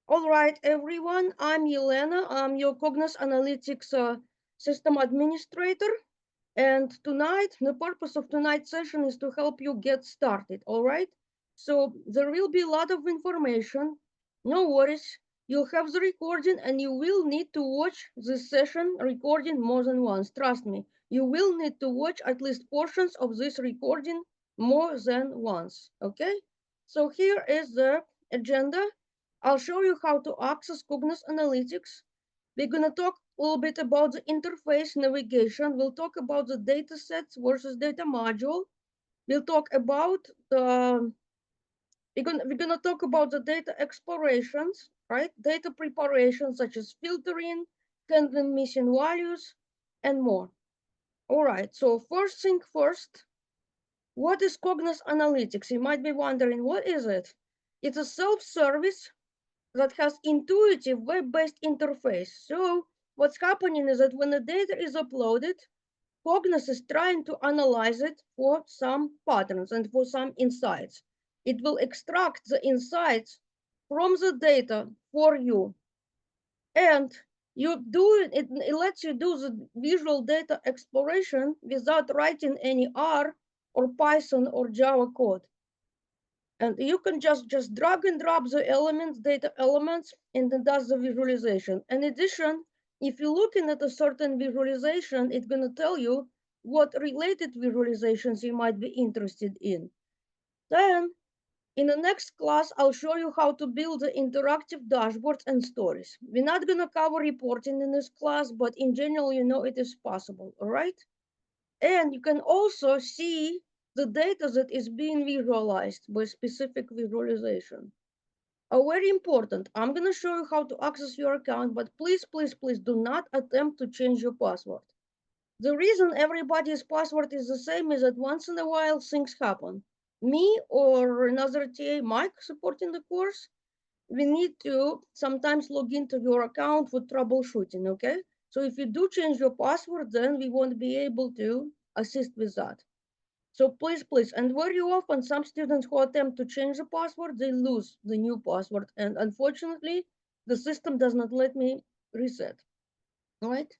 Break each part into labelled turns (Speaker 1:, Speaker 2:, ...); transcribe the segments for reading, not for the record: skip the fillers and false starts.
Speaker 1: All right, everyone. I'm Yelena. I'm your Cognos Analytics System Administrator. And tonight, the purpose of tonight's session is to help you get started. All right. So there will be a lot of information. No worries. You'll have the recording and you will need to watch this session recording more than once. Trust me, you will need to watch at least portions of this recording more than once. Okay. So here is the agenda. I'll show you how to access Cognos Analytics. We're going to talk a little bit about the interface navigation. We'll talk about the data sets versus data module. We'll talk about the, we're gonna talk about the data explorations, right? Data preparation such as filtering, handling missing values, and more. All right, so first thing first, what is Cognos Analytics? You might be wondering, what is it? It's a self-service that has intuitive web-based interface. So what's happening is that when the data is uploaded, Cognos is trying to analyze it for some patterns and for some insights. It will extract the insights from the data for you. And you do it lets you do the visual data exploration without writing any R or Python or Java code. And you can just drag and drop the elements, data elements, and it does the visualization. In addition, if you're looking at a certain visualization, it's going to tell you what related visualizations you might be interested in. Then, in the next class, I'll show you how to build the interactive dashboards and stories. We're not going to cover reporting in this class, but in general, you know it is possible, all right? And you can also see the data that is being visualized by specific visualization. Very important, I'm going to show you how to access your account, but please, please, please do not attempt to change your password. The reason everybody's password is the same is that once in a while things happen. Me or another TA, Mike, supporting the course, we need to sometimes log into your account for troubleshooting, okay? So if you do change your password, then we won't be able to assist with that. So please, please, and very often some students who attempt to change the password, they lose the new password. And unfortunately, the system does not let me reset, all right?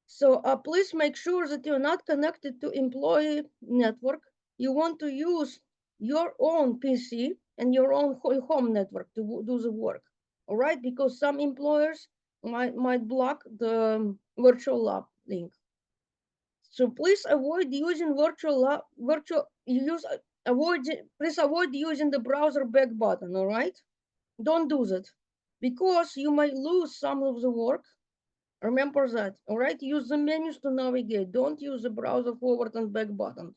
Speaker 1: So please make sure that you're not connected to employee network. You want to use your own PC and your own home network to do the work, all right? Because some employers might block the virtual lab link. So please avoid using please avoid using the browser back button, all right? Don't do that because you might lose some of the work. Remember that, all right? Use the menus to navigate. Don't use the browser forward and back buttons.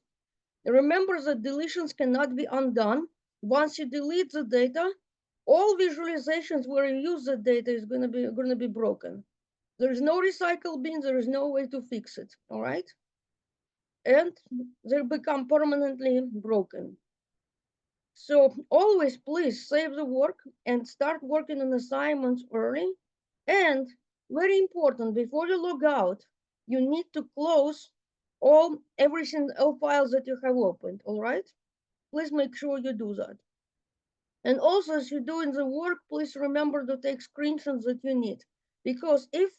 Speaker 1: Remember that deletions cannot be undone. Once you delete the data, all visualizations where you use the data is going to be broken. There is no recycle bin. There is no way to fix it, all right? And they become permanently broken. So always please save the work and start working on assignments early. And very important, before you log out, you need to close all files that you have opened, all right? Please make sure you do that. And also as you're doing the work, please remember to take screenshots that you need. Because if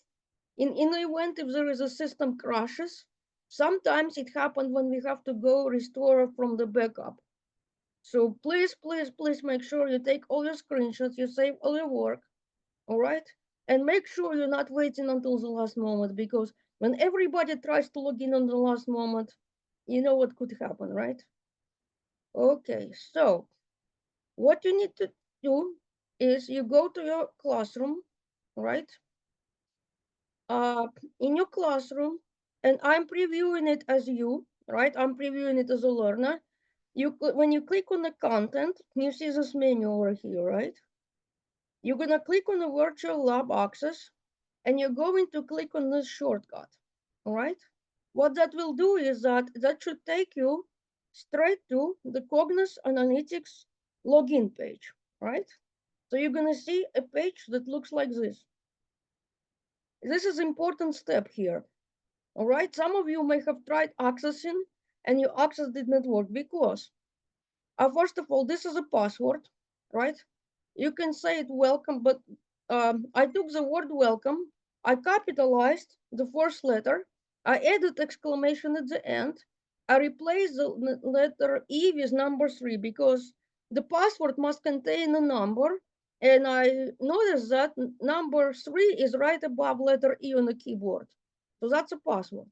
Speaker 1: in the event if there is a system crashes, sometimes it happens when we have to go restore from the backup. So please, please, please make sure you take all your screenshots, you save all your work, all right? And make sure you're not waiting until the last moment, because when everybody tries to log in on the last moment, you know what could happen, right? Okay, so what you need to do is you go to your classroom, right? In your classroom, and I'm previewing it as you, right? I'm previewing it as a learner. When you click on the content, you see this menu over here, right? You're gonna click on the virtual lab access, and you're going to click on this shortcut, all right? What that will do is that should take you straight to the Cognos Analytics login page, right? So you're gonna see a page that looks like this. This is an important step here, all right? Some of you may have tried accessing and your access did not work because, first of all, this is a password, right? You can say it welcome, but I took the word welcome, I capitalized the first letter, I added exclamation at the end, I replaced the letter E with number 3 because the password must contain a number, and I noticed that number 3 is right above letter E on the keyboard. So that's a password.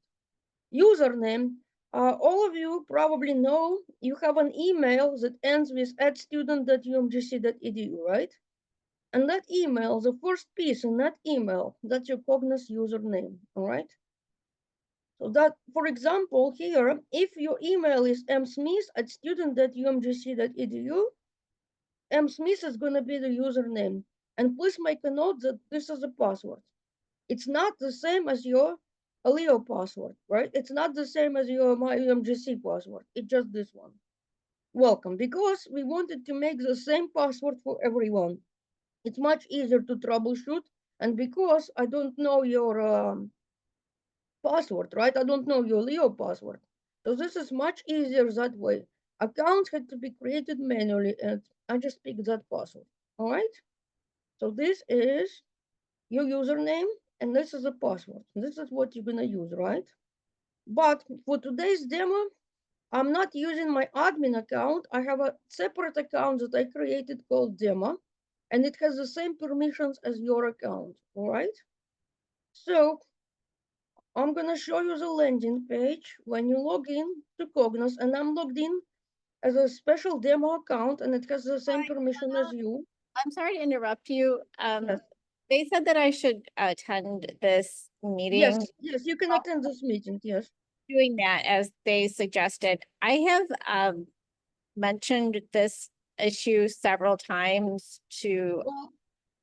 Speaker 1: Username. All of you probably know you have an email that ends with @student.umgc.edu, right? And that email, the first piece in that email, that's your Cognos username, all right? So that, for example, here, if your email is msmith@student.umgc.edu, msmith is going to be the username. And please make a note that this is a password. It's not the same as your Leo password, right? It's not the same as your my UMGC password. It's just this one. Welcome, because we wanted to make the same password for everyone. It's much easier to troubleshoot, and because I don't know your password, right? I don't know your Leo password. So this is much easier that way. Accounts had to be created manually, and I just picked that password. All right. So this is your username, and this is a password. This is what you're gonna use, right? But for today's demo, I'm not using my admin account. I have a separate account that I created called demo, and it has the same permissions as your account, all right? So I'm gonna show you the landing page when you log in to Cognos, and I'm logged in as a special demo account, and it has the same permission as you.
Speaker 2: I'm sorry to interrupt you.
Speaker 1: Yes,
Speaker 2: They said that I should attend this meeting.
Speaker 1: yes, you can attend this meeting, yes.
Speaker 2: Doing that as they suggested. I have mentioned this issue several times to
Speaker 1: Well,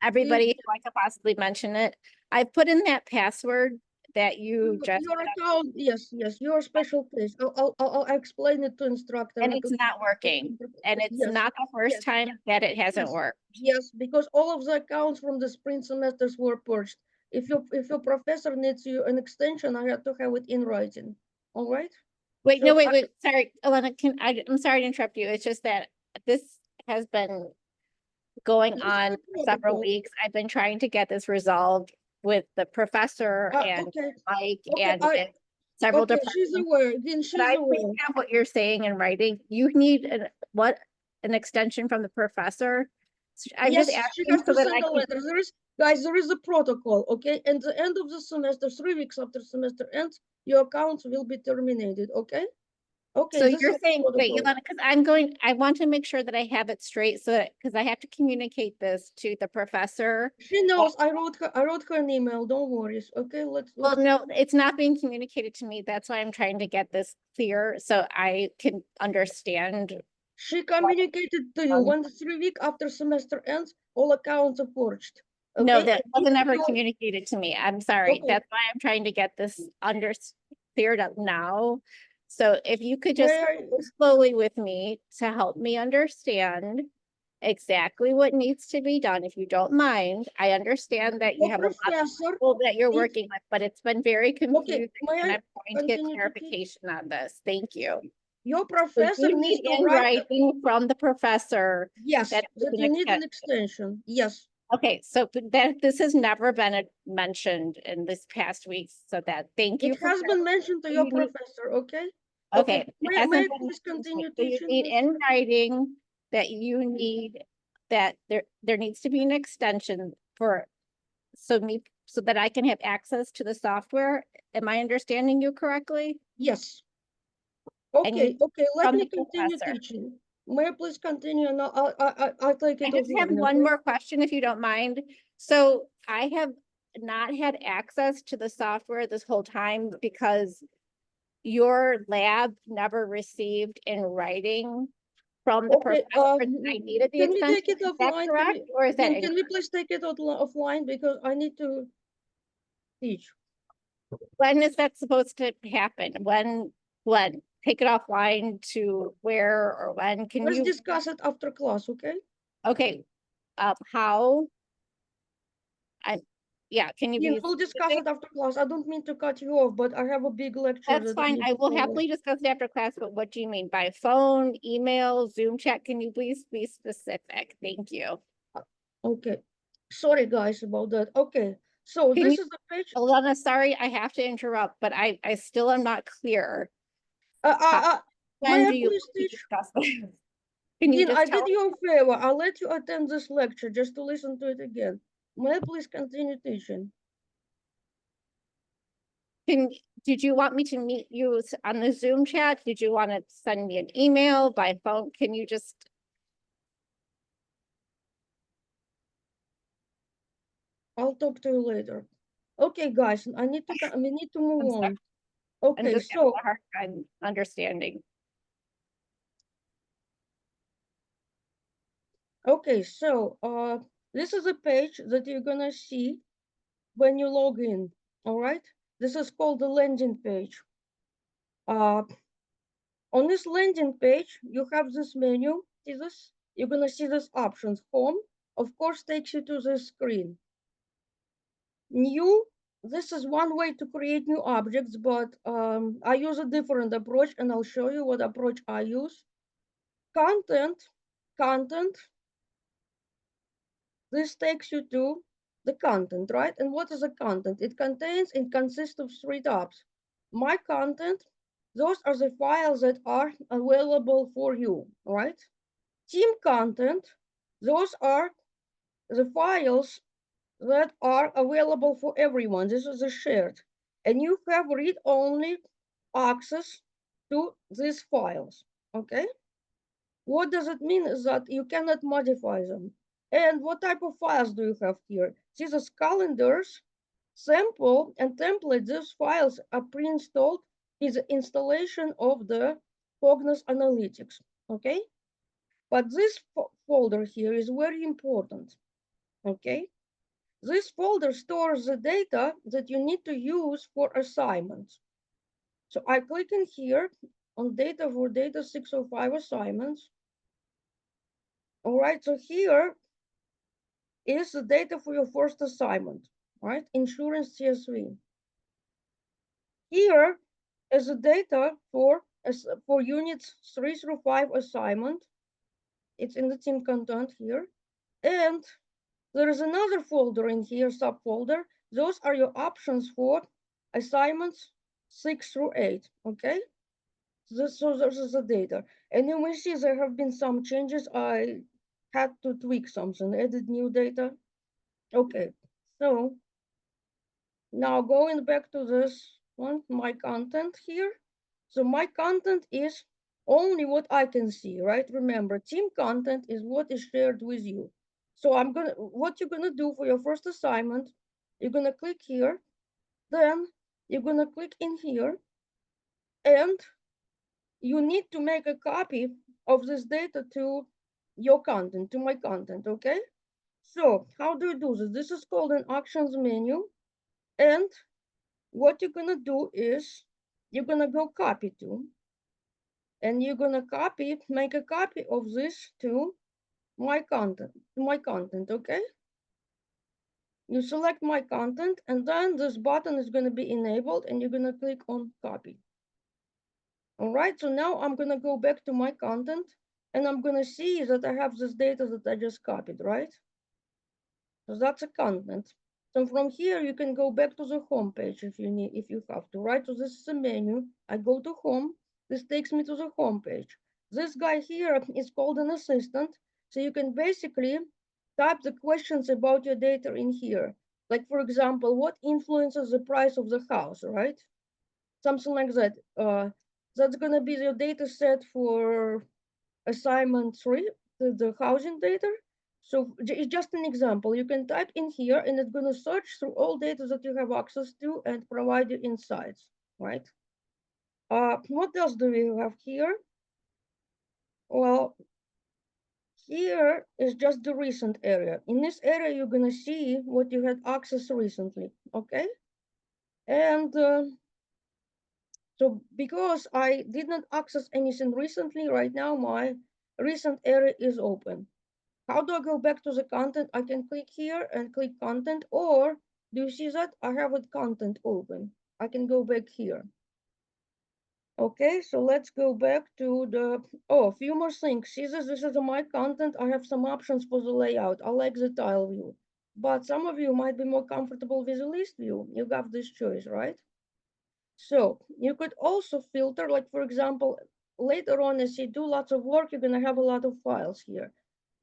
Speaker 2: everybody who I could possibly mention it. I put in that password that you just
Speaker 1: your account, yes, your special case. I'll explain it to instructor.
Speaker 2: and it's not working. And it's
Speaker 1: Yes,
Speaker 2: not the first time that it hasn't
Speaker 1: yes,
Speaker 2: worked.
Speaker 1: yes, because all of the accounts from the spring semesters were purged. If your professor needs you an extension, I have to have it in writing. All right.
Speaker 2: Wait,
Speaker 1: So
Speaker 2: no, wait. Sorry, Elena, I'm sorry to interrupt you. It's just that this has been going
Speaker 1: this is
Speaker 2: on
Speaker 1: the
Speaker 2: several
Speaker 1: protocol.
Speaker 2: weeks. I've been trying to get this resolved with the professor and
Speaker 1: Okay,
Speaker 2: Mike
Speaker 1: okay,
Speaker 2: and with several
Speaker 1: okay. She's
Speaker 2: departments.
Speaker 1: aware. Then
Speaker 2: But
Speaker 1: she's
Speaker 2: I
Speaker 1: aware.
Speaker 2: appreciate what you're saying in writing. You need an extension from the professor. I'm
Speaker 1: Yes,
Speaker 2: just
Speaker 1: she
Speaker 2: asking
Speaker 1: has
Speaker 2: so
Speaker 1: to
Speaker 2: that
Speaker 1: send
Speaker 2: I
Speaker 1: a
Speaker 2: can.
Speaker 1: letter. There is a protocol, okay? And the end of the semester, 3 weeks after semester ends, your accounts will be terminated, okay? Okay,
Speaker 2: So
Speaker 1: this
Speaker 2: you're
Speaker 1: is the
Speaker 2: saying, wait,
Speaker 1: protocol.
Speaker 2: Yolanda, because I want to make sure that I have it straight so that, because I have to communicate this to the professor.
Speaker 1: She knows I wrote her an email. Don't worry. Okay,
Speaker 2: Well,
Speaker 1: let's
Speaker 2: no, it's not being communicated to me. That's why I'm trying to get this clear so I can understand.
Speaker 1: She communicated to you when the 3 week after semester ends, all accounts are purged.
Speaker 2: No,
Speaker 1: Okay.
Speaker 2: that
Speaker 1: And if
Speaker 2: wasn't ever
Speaker 1: you
Speaker 2: communicated to me. I'm sorry.
Speaker 1: okay,
Speaker 2: That's why I'm trying to get this cleared up now. So if you could just
Speaker 1: where
Speaker 2: go slowly with me to help me understand exactly what needs to be done, if you don't mind. I understand that you
Speaker 1: your
Speaker 2: have a lot of
Speaker 1: professor
Speaker 2: people that you're
Speaker 1: needs
Speaker 2: working with, but it's been very
Speaker 1: okay,
Speaker 2: confusing
Speaker 1: may
Speaker 2: and
Speaker 1: I
Speaker 2: I'm trying to get
Speaker 1: continue to teach?
Speaker 2: clarification on this. Thank you.
Speaker 1: Your
Speaker 2: So
Speaker 1: professor
Speaker 2: you
Speaker 1: needs
Speaker 2: need
Speaker 1: to
Speaker 2: in
Speaker 1: write
Speaker 2: writing from the professor
Speaker 1: yes,
Speaker 2: that it's
Speaker 1: that
Speaker 2: an
Speaker 1: you need an
Speaker 2: extension.
Speaker 1: extension. Yes.
Speaker 2: Okay, so that this has never been mentioned in this past week, so that thank you
Speaker 1: It
Speaker 2: for
Speaker 1: has been mentioned to your
Speaker 2: clarifying.
Speaker 1: professor, okay? Okay,
Speaker 2: Okay, it
Speaker 1: may I
Speaker 2: hasn't been
Speaker 1: please
Speaker 2: mentioned to me.
Speaker 1: continue
Speaker 2: So you
Speaker 1: teaching
Speaker 2: need
Speaker 1: this?
Speaker 2: in writing that you need that there needs to be an extension for so that I can have access to the software. Am I understanding you correctly?
Speaker 1: Yes.
Speaker 2: And you
Speaker 1: Okay, let
Speaker 2: from
Speaker 1: me
Speaker 2: the
Speaker 1: continue
Speaker 2: professor.
Speaker 1: teaching. May I please continue? And I'll take
Speaker 2: I
Speaker 1: it
Speaker 2: just have
Speaker 1: offline,
Speaker 2: one
Speaker 1: okay?
Speaker 2: more question, if you don't mind. So I have not had access to the software this whole time because your lab never received in writing from the
Speaker 1: Okay,
Speaker 2: professor that I needed the
Speaker 1: can we take
Speaker 2: extension.
Speaker 1: it
Speaker 2: Is that
Speaker 1: offline?
Speaker 2: correct? Or is that
Speaker 1: Can we please take it offline because I need to teach.
Speaker 2: when is that supposed to happen? When? Take it offline to where or when? Can
Speaker 1: Let's
Speaker 2: you?
Speaker 1: discuss it after class, okay?
Speaker 2: Okay, how? Yeah, can you
Speaker 1: Yeah,
Speaker 2: be
Speaker 1: we'll discuss
Speaker 2: specific?
Speaker 1: it after class. I don't mean to cut you off, but I have a big lecture
Speaker 2: That's
Speaker 1: that I
Speaker 2: fine.
Speaker 1: need
Speaker 2: I
Speaker 1: to
Speaker 2: will
Speaker 1: follow.
Speaker 2: happily discuss it after class, but what do you mean by phone, email, Zoom chat? Can you please be specific? Thank you.
Speaker 1: Okay. Sorry guys about that. Okay. So
Speaker 2: Can
Speaker 1: this
Speaker 2: you,
Speaker 1: is the page.
Speaker 2: Alana, sorry, I have to interrupt, but I still am not clear.
Speaker 1: Uh, uh,
Speaker 2: How-
Speaker 1: uh,
Speaker 2: When
Speaker 1: may I
Speaker 2: do you
Speaker 1: please
Speaker 2: want to
Speaker 1: teach?
Speaker 2: discuss this? Can you
Speaker 1: Dean, I
Speaker 2: just
Speaker 1: did
Speaker 2: tell?
Speaker 1: you a favor. I'll let you attend this lecture just to listen to it again. May I please continue teaching?
Speaker 2: Can, did you want me to meet you on the Zoom chat? Did you want to send me an email by phone? Can you just,
Speaker 1: I'll talk to you later. Okay, guys, we need to move
Speaker 2: I'm sorry,
Speaker 1: on.
Speaker 2: I'm
Speaker 1: Okay,
Speaker 2: just having
Speaker 1: so
Speaker 2: a hard time understanding.
Speaker 1: this is a page that you're gonna see when you log in. All right, this is called the landing page. Uh, on this landing page, you have this menu. See this? You're gonna see this options. Home, of course, takes you to the screen. New, this is one way to create new objects, but I use a different approach, and I'll show you what approach I use. Content, content, this takes you to the content, right? And what is a content? It consists of three tabs. My content, those are the files that are available for you, right? Team content, those are the files that are available for everyone. This is a shared. And you have read-only access to these files, okay? What does it mean is that you cannot modify them. And what type of files do you have here? These are calendars, sample, and template. These files are pre-installed with the installation of the Cognos Analytics, okay? But this folder here is very important, okay? This folder stores the data that you need to use for assignments. So I click in here on data for data 605 assignments. All right, so here is the data for your first assignment, right? Insurance CSV. Here is the data for units 3 through 5 assignment. It's in the team content here. And there is another folder in here, subfolder. Those are your options for assignments 6 through 8, okay? So this is the data. And you will see there have been some changes. I had to tweak something, edit new data. Okay, so now going back to this one, my content here. So my content is only what I can see, right? Remember, team content is what is shared with you. So what you're gonna do for your first assignment, you're gonna click here, then you're gonna click in here, and you need to make a copy of this data to your content, to my content, okay? So how do you do this? This is called an actions menu, and what you're gonna do is you're gonna go copy to, and you're gonna make a copy of this to my content, okay? You select my content, and then this button is gonna be enabled, and you're gonna click on copy. All right, so now I'm gonna go back to my content, and I'm gonna see that I have this data that I just copied, right? So that's a content. So from here, you can go back to the home page if you have to, right? So this is a menu. I go to home. This takes me to the home page. This guy here is called an assistant. So you can basically type the questions about your data in here. Like for example, what influences the price of the house, right? Something like that. That's gonna be your data set for assignment 3, the housing data. So it's just an example. You can type in here and it's going to search through all data that you have access to and provide you insights, right? What else do we have here? Well, here is just the recent area. In this area, you're going to see what you had access recently, okay? And so because I did not access anything recently, right now my recent area is open. How do I go back to the content? I can click here and click content, or do you see that? I have a content open. I can go back here. Okay, so let's go back to the, oh, a few more things. See this is my content. I have some options for the layout. I like the tile view, but some of you might be more comfortable with the list view. You got this choice, right? So you could also filter, like for example, later on as you do lots of work, you're gonna have a lot of files here.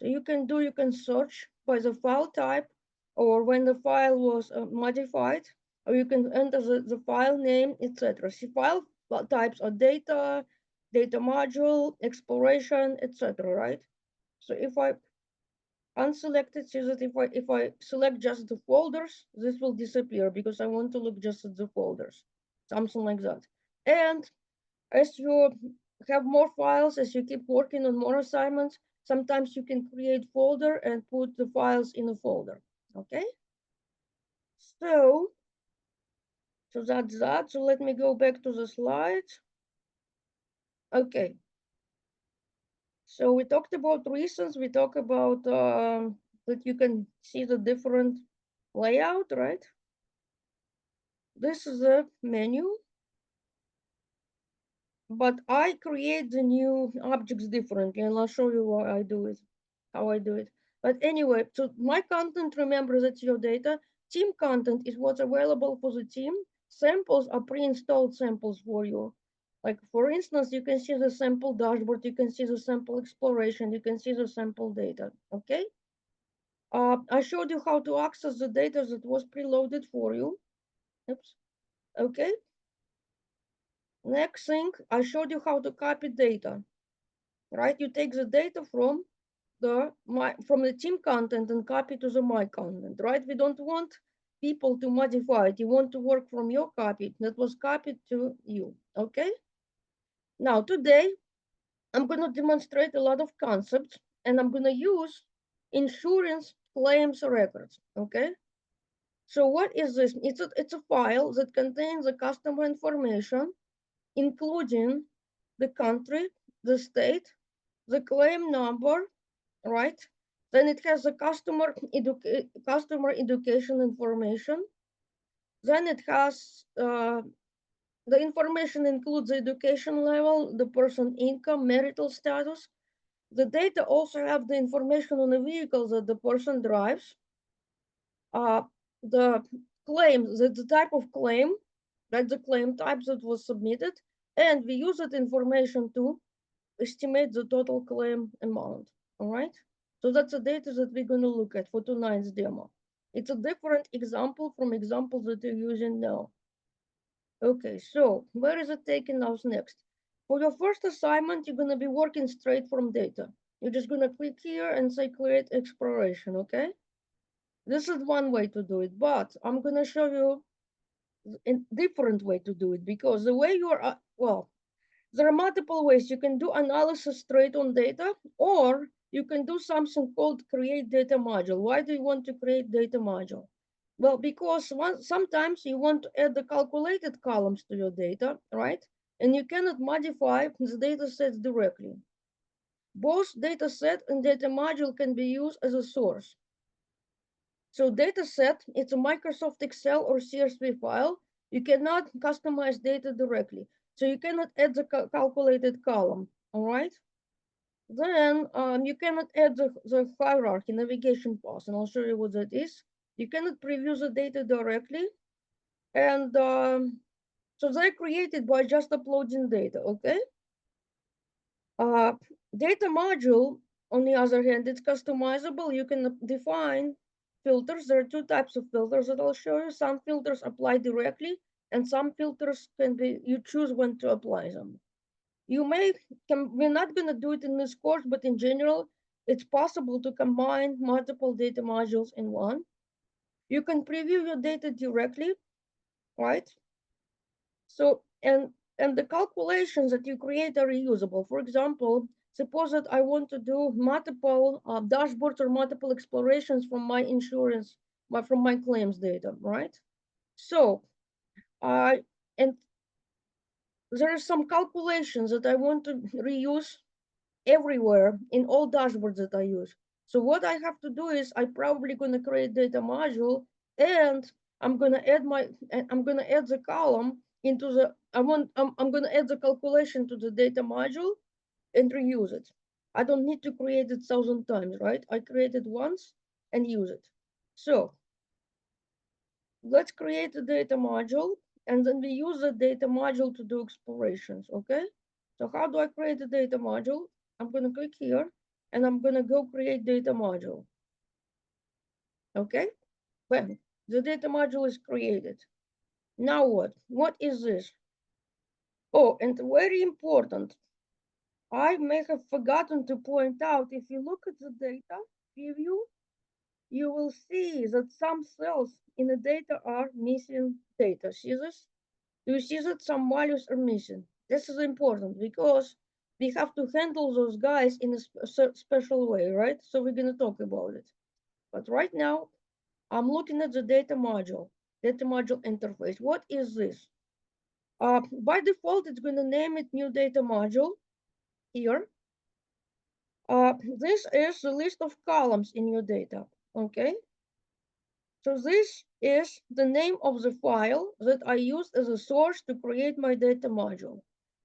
Speaker 1: So you can search by the file type or when the file was modified, or you can enter the file name, etc. See, file types are data, data module, exploration, etc. Right? So if I unselect it, so that if I select just the folders, this will disappear because I want to look just at the folders, something like that. And as you have more files, as you keep working on more assignments, sometimes you can create folder and put the files in a folder. Okay, so that's that. So let me go back to the slides. Okay, so we talked about reasons. We talk about that you can see the different layout, right? This is a menu, but I create the new objects differently, and I'll show you why I do it, how I do it. But anyway, so my content, remember that's your data. Team content is what's available for the team. Samples are pre-installed samples for you. Like for instance, you can see the sample dashboard, you can see the sample exploration, you can see the sample data, okay? I showed you how to access the data that was preloaded for you. Oops, okay. Next thing, I showed you how to copy data, right? You take the data from the team content and copy to the my content, right? We don't want people to modify it. You want to work from your copy that was copied to you, okay? Now today, I'm gonna demonstrate a lot of concepts and I'm gonna use insurance claims records, okay? So what is this? It's a file that contains the customer information, including the country, the state, the claim number, right? Then it has the customer education information. Then it has the information includes the education level, the person income, marital status. The data also have the information on the vehicle that the person drives. Uh, the the type of claim, that's the claim type that was submitted, and we use that information to estimate the total claim amount. All right. So that's the data that we're going to look at for tonight's demo. It's a different example from examples that you're using now. Okay, so where is it taking us next? For your first assignment, you're going to be working straight from data. You're just going to click here and say create exploration, okay? This is one way to do it, but I'm going to show you a different way to do it because the way you're, well, there are multiple ways. You can do analysis straight on data, or you can do something called create data module. Why do you want to create data module? Well, because sometimes you want to add the calculated columns to your data, right? And you cannot modify the data sets directly. Both data set and data module can be used as a source. So data set, it's a Microsoft Excel or CSV file. You cannot customize data directly. So you cannot add the calculated column, all right? Then you cannot add the hierarchy navigation path, and I'll show you what that is. You cannot preview the data directly. And so they're created by just uploading data, okay? Uh, Data module, on the other hand, it's customizable. You can define filters. There are two types of filters that I'll show you. Some filters apply directly, and some filters can be, you choose when to apply them. We're not going to do it in this course, but in general, it's possible to combine multiple data modules in one. You can preview your data directly, right? So, and the calculations that you create are reusable. For example, suppose that I want to do multiple dashboards or multiple explorations from my insurance, from my claims data, right? So, and there are some calculations that I want to reuse everywhere in all dashboards that I use. So what I have to do is I'm probably going to create data module and I'm going to add the column into the, I'm going to add the calculation to the data module and reuse it. I don't need to create it 1,000 times, right? I create it once and use it. So let's create a data module, and then we use the data module to do explorations, okay? So how do I create a data module? I'm going to click here, and I'm going to go create data module. Okay, bam, the data module is created. Now what? What is this? Oh, and very important, I may have forgotten to point out, if you look at the data preview, you will see that some cells in the data are missing data. See this? Do you see that some values are missing? This is important because we have to handle those guys in a special way, right? So we're going to talk about it. But right now, I'm looking at the data module interface. What is this? By default, it's going to name it new data module here. This is the list of columns in your data, okay? So this is the name of the file that I used as a source to create my data module.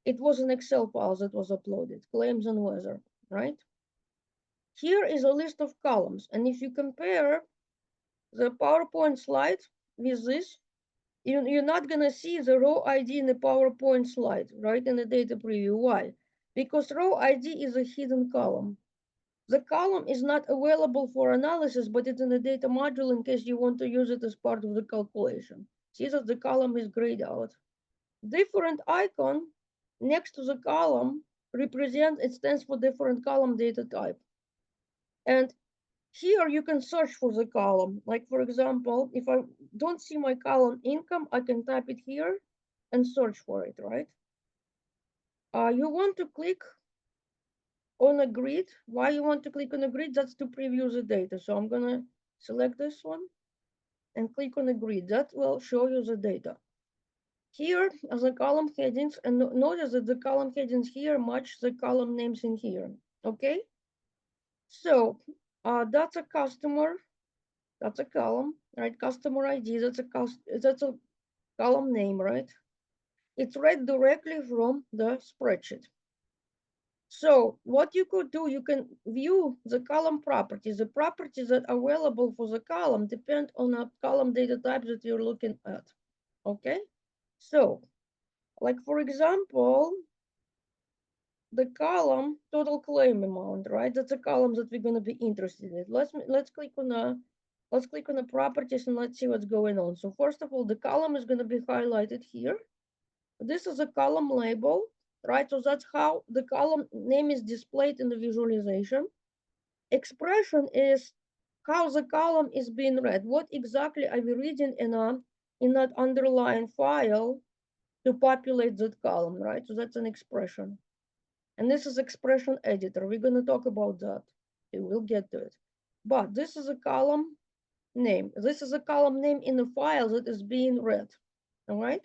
Speaker 1: It was an Excel file that was uploaded, claims and weather, right? Here is a list of columns, and if you compare the PowerPoint slide with this, you're not gonna see the row ID in the PowerPoint slide, right, in the data preview. Why? Because row ID is a hidden column. The column is not available for analysis, but it's in the data module in case you want to use it as part of the calculation. See that the column is grayed out. Different icon next to the column represents, it stands for different column data type. And here you can search for the column. Like for example, if I don't see my column income, I can type it here and search for it, right? You want to click on a grid. Why you want to click on a grid? That's to preview the data. So I'm gonna select this one and click on a grid. That will show you the data. Here are the column headings, and notice that the column headings here match the column names in here, okay? So that's a customer, that's a column, right? Customer ID, that's a column name, right? It's read directly from the spreadsheet. So what you could do, you can view the column properties. The properties that are available for the column depend on the column data type that you're looking at, okay? So, like for example, the column total claim amount, right? That's a column that we're going to be interested in. Let's click on the properties and let's see what's going on. So first of all, the column is going to be highlighted here. This is a column label, right? So that's how the column name is displayed in the visualization. Expression is how the column is being read. What exactly are we reading in that underlying file to populate that column, right? So that's an expression. And this is expression editor. We're going to talk about that. We'll get to it. But this is a column name. This is a column name in the file that is being read. All right?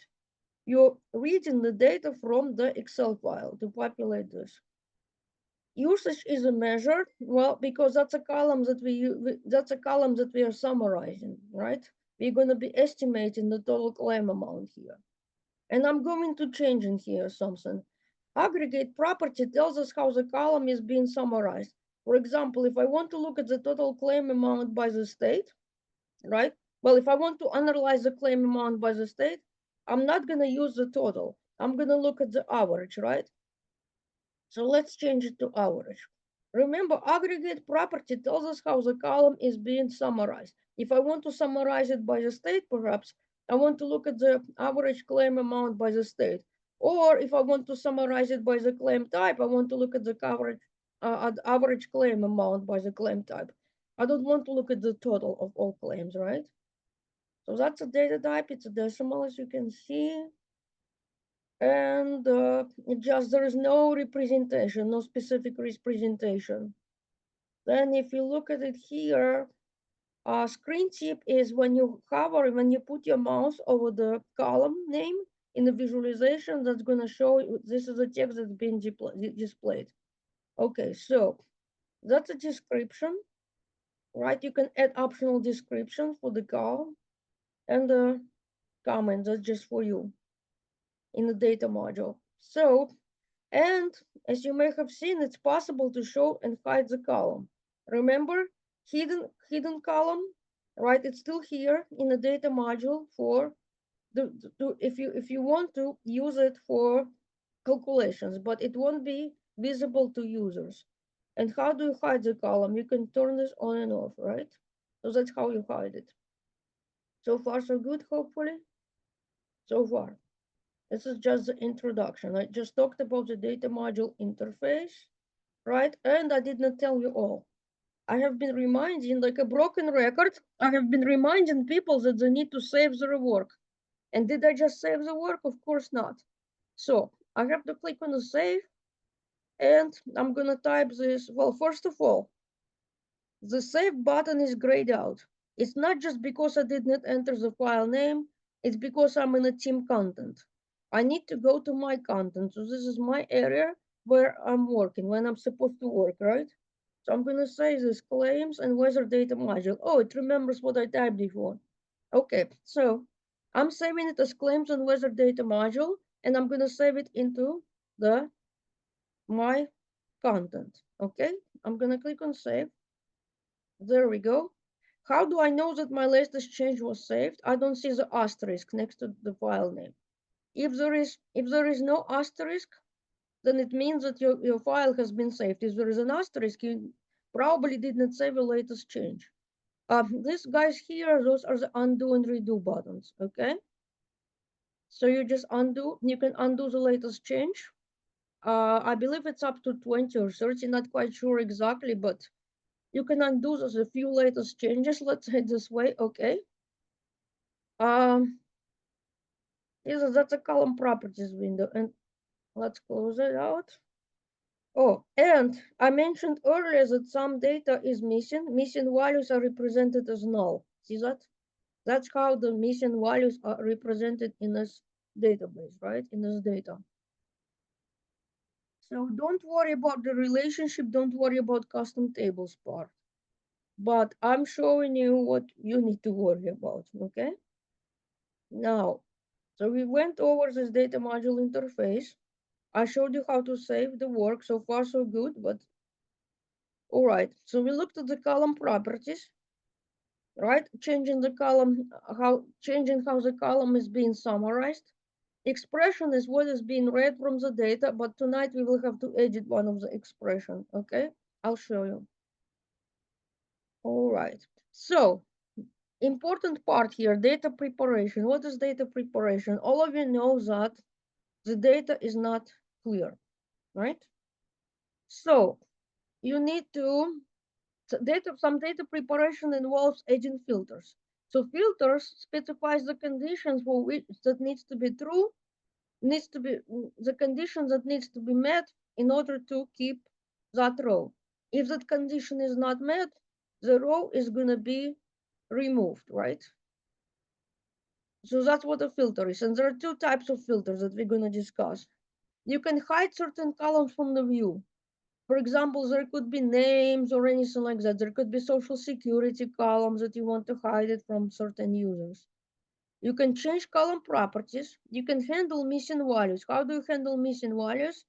Speaker 1: You're reading the data from the Excel file to populate this. Usage is a measure, well, because that's a column that we are summarizing, right? We're going to be estimating the total claim amount here. And I'm going to change in here something. Aggregate property tells us how the column is being summarized. For example, if I want to look at the total claim amount by the state, right? Well, if I want to analyze the claim amount by the state, I'm not going to use the total. I'm going to look at the average, right? So let's change it to average. Remember, aggregate property tells us how the column is being summarized. If I want to summarize it by the state, perhaps, I want to look at the average claim amount by the state. Or if I want to summarize it by the claim type, I want to look at the average claim amount by the claim type. I don't want to look at the total of all claims, right? So that's a data type. It's a decimal, as you can see. And there is no representation, no specific representation. Then if you look at it here, screen tip is when you hover, when you put your mouse over the column name in the visualization, that's going to show this is the text that's being displayed. Okay, so that's a description, right? You can add optional description for the column and the comment, that's just for you. in the data module. So, and as you may have seen, it's possible to show and hide the column. Remember, hidden column, right? It's still here in the data module for if you want to use it for calculations, but it won't be visible to users. And how do you hide the column? You can turn this on and off, right? So that's how you hide it. So far, so good, hopefully. So far. This is just the introduction. I just talked about the data module interface, right? And I did not tell you all. I have been reminding, like a broken record, I have been reminding people that they need to save their work. And did I just save the work? Of course not. So I have to click on the save, and I'm gonna type this. Well, first of all, the save button is grayed out. It's not just because I did not enter the file name, it's because I'm in a team content. I need to go to my content. So this is my area where I'm working, when I'm supposed to work, right? So I'm gonna say this claims and weather data module. Oh, it remembers what I typed before. Okay, so I'm saving it as claims and weather data module, and I'm gonna save it into the my content. Okay, I'm gonna click on save. There we go. How do I know that my latest change was saved? I don't see the asterisk next to the file name. If there is no asterisk, then it means that your file has been saved. If there is an asterisk, you probably did not save the latest change. These guys here, those are the undo and redo buttons, okay? So you just undo, you can undo the latest change. I believe it's up to 20 or 30, not quite sure exactly, but you can undo those a few latest changes, let's say this way, okay? Yes, that's a column properties window, and let's close it out. Oh, and I mentioned earlier that some data is missing. Missing values are represented as null. See that? That's how the missing values are represented in this database, right? In this data. So don't worry about the relationship. Don't worry about custom tables part. But I'm showing you what you need to worry about, okay? Now, so we went over this data module interface. I showed you how to save the work. So far, so good, but all right. So we looked at the column properties, right? Changing the column, changing how the column is being summarized. Expression is what is being read from the data, but tonight we will have to edit one of the expression, okay? I'll show you. All right. So important part here, data preparation. What is data preparation? All of you know that the data is not clear, right? So you need to, some data preparation involves adding filters. So filters specifies the conditions for which that needs to be true, needs to be the conditions that needs to be met in order to keep that row. If that condition is not met, the row is gonna be removed, right? So that's what a filter is. And there are two types of filters that we're gonna discuss. You can hide certain columns from the view. For example, there could be names or anything like that. There could be social security columns that you want to hide it from certain users. You can change column properties. You can handle missing values. How do you handle missing values?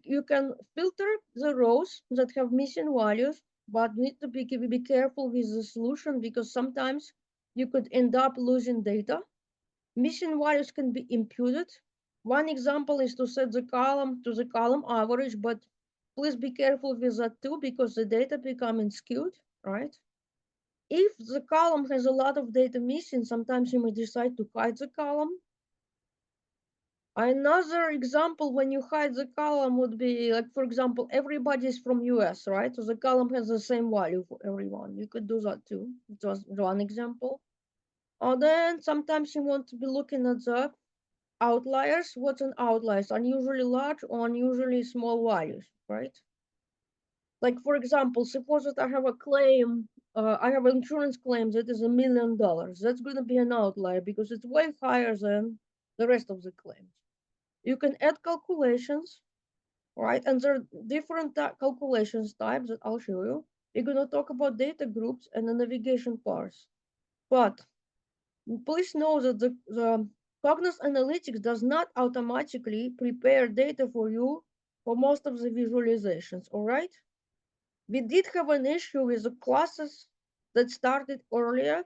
Speaker 1: You can filter the rows that have missing values, but you need to be careful with the solution because sometimes you could end up losing data. Missing values can be imputed. One example is to set the column to the column average, but please be careful with that too because the data becoming skewed, right? If the column has a lot of data missing, sometimes you may decide to hide the column. Another example when you hide the column would be like, for example, everybody is from US, right? So the column has the same value for everyone. You could do that too. It was one example. Or then sometimes you want to be looking at the outliers. What's an outlier? Unusually large or unusually small values, right? Like for example, suppose that I have a claim, I have an insurance claim that is $1 million. That's going to be an outlier because it's way higher than the rest of the claims. You can add calculations, right? And there are different calculations types that I'll show you. We're going to talk about data groups and the navigation parse. But please know that Cognos Analytics does not automatically prepare data for you for most of the visualizations, all right? We did have an issue with the classes that started earlier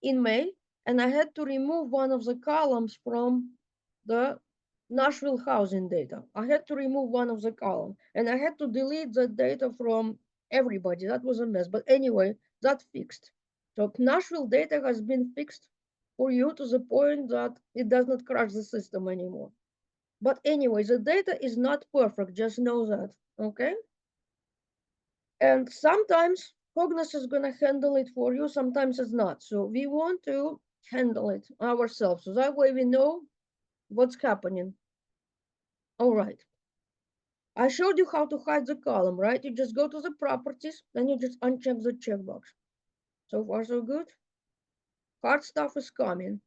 Speaker 1: in May, and I had to remove one of the columns from the Nashville housing data. I had to remove one of the column, and I had to delete the data from everybody. That was a mess. But anyway, that fixed. So Nashville data has been fixed for you to the point that it does not crash the system anymore. But anyway, the data is not perfect. Just know that, okay? And sometimes Cognos is going to handle it for you, sometimes it's not. So we want to handle it ourselves. So that way we know what's happening. All right. I showed you how to hide the column, right? You just go to the properties, then you just uncheck the checkbox. So far, so good. Hard stuff is coming.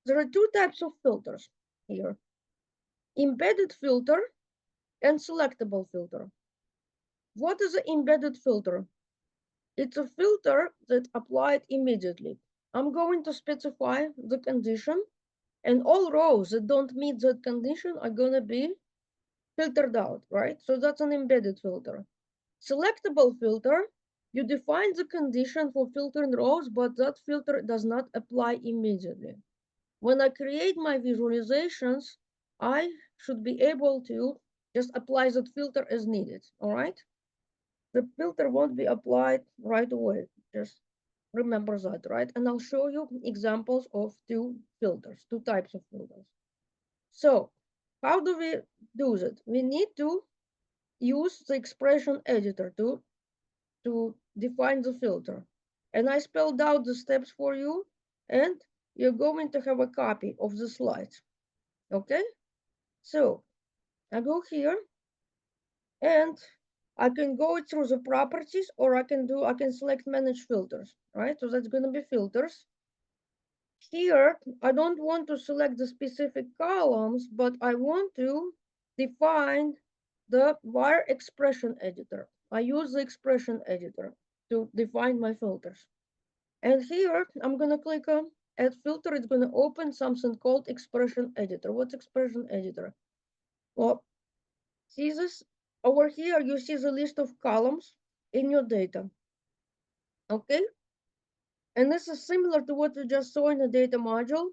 Speaker 1: There are two types of filters here. Embedded filter and selectable filter. What is an embedded filter? It's a filter that applied immediately. I'm going to specify the condition, and all rows that don't meet that condition are going to be filtered out, right? So that's an embedded filter. Selectable filter, you define the condition for filtering rows, but that filter does not apply immediately. When I create my visualizations, I should be able to just apply that filter as needed, all right? The filter won't be applied right away. Just remember that, right? And I'll show you examples of two filters, two types of filters. So how do we do that? We need to use the expression editor to define the filter. And I spelled out the steps for you, and you're going to have a copy of the slides. Okay? So I go here, and I can go through the properties, or I can select manage filters, right? So that's going to be filters. Here, I don't want to select the specific columns, but I want to define the wire expression editor. I use the expression editor to define my filters. And here, I'm going to click on add filter. It's going to open something called expression editor. What's expression editor? Well, see this? Over here, you see the list of columns in your data. Okay? And this is similar to what we just saw in the data module.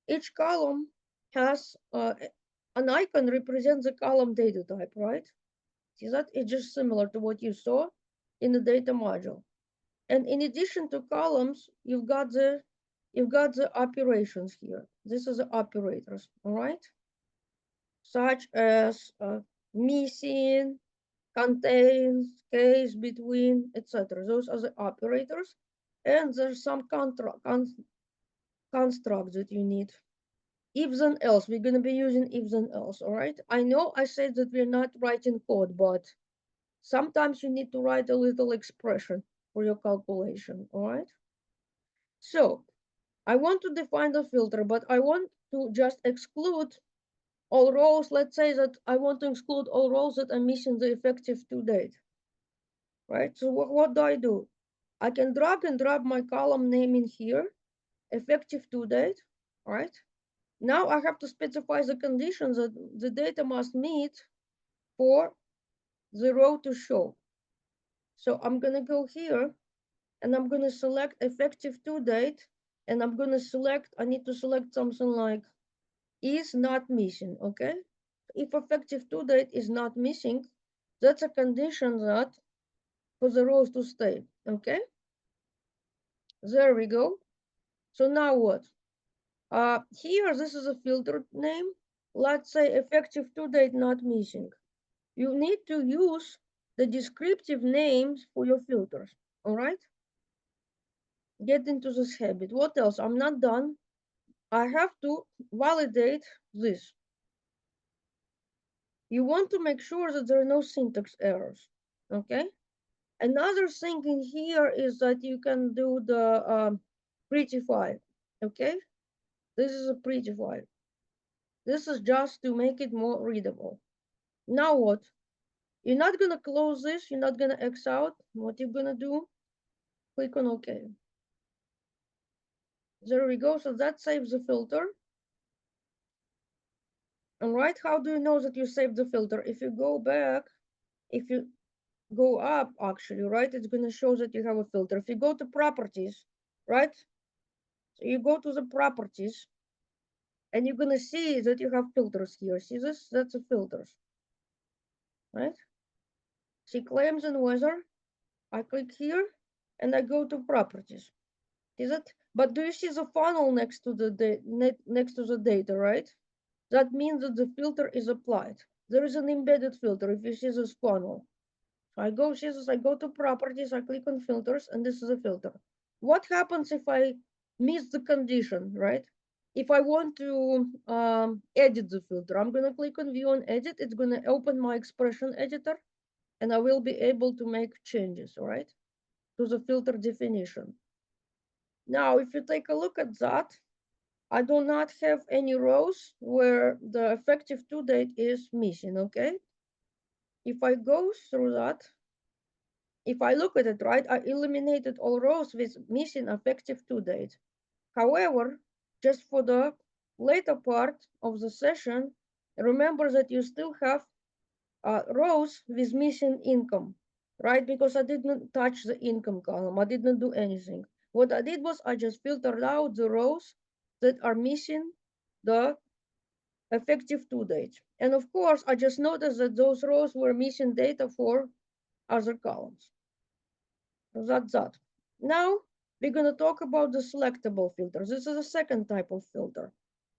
Speaker 1: Each column has an icon represents the column data type, right? See that? It's just similar to what you saw in the data module. And in addition to columns, you've got the operations here. This is the operators, all right? Such as missing, contains, case, between, etc. Those are the operators. And there's some constructs that you need. If then else, we're going to be using if then else, all right? I know I said that we're not writing code, but sometimes you need to write a little expression for your calculation, all right? So I want to define the filter, but I want to just exclude all rows. Let's say that I want to exclude all rows that are missing the effective to date, right? So what do? I can drag and drop my column name in here, effective to date, right? Now I have to specify the conditions that the data must meet for the row to show. So I'm going to go here and I'm going to select effective to date, and I'm going to select, I need to select something like is not missing, okay? If effective to date is not missing, that's a condition that for the rows to stay, okay? There we go. So now what? Here, this is a filter name. Let's say effective to date not missing. You need to use the descriptive names for your filters, all right? Get into this habit. What else? I'm not done. I have to validate this. You want to make sure that there are no syntax errors, okay? Another thing in here is that you can do the prettify, okay? This is a prettify. This is just to make it more readable. Now what? You're not gonna close this, you're not gonna X out. What you're gonna do, click on OK. There we go, so that saves the filter. All right, how do you know that you saved the filter? If you go back, if you go up actually, right, it's going to show that you have a filter. If you go to properties, right, so you go to the properties and you're going to see that you have filters here. See this? That's the filters, right? See claims and weather. I click here and I go to properties. Is it? But do you see the funnel next to the next to the data, right? That means that the filter is applied. There is an embedded filter if you see this funnel. So I go see this, I go to properties, I click on filters, and this is a filter. What happens if I miss the condition, right? If I want to edit the filter, I'm gonna click on view and edit. It's gonna open my expression editor, and I will be able to make changes, all right, to the filter definition. Now, if you take a look at that, I do not have any rows where the effective to date is missing, okay? If I go through that, if I look at it, right, I eliminated all rows with missing effective to date. However, just for the later part of the session, remember that you still have rows with missing income, right? Because I didn't touch the income column. I didn't do anything. What I did was I just filtered out the rows that are missing the effective to date. And of course, I just noticed that those rows were missing data for other columns. So that's that. Now, we're going to talk about the selectable filters. This is a second type of filter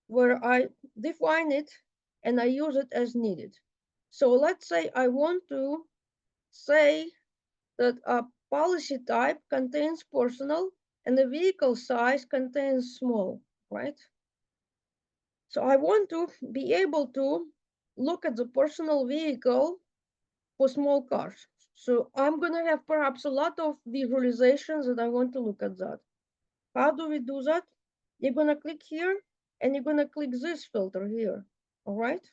Speaker 1: where I define it and I use it as needed. So let's say I want to say that a policy type contains personal and the vehicle size contains small, right? So I want to be able to look at the personal vehicle for small cars. So I'm going to have perhaps a lot of visualizations that I want to look at that. How do we do that? You're going to click here and you're going to click this filter here. All right.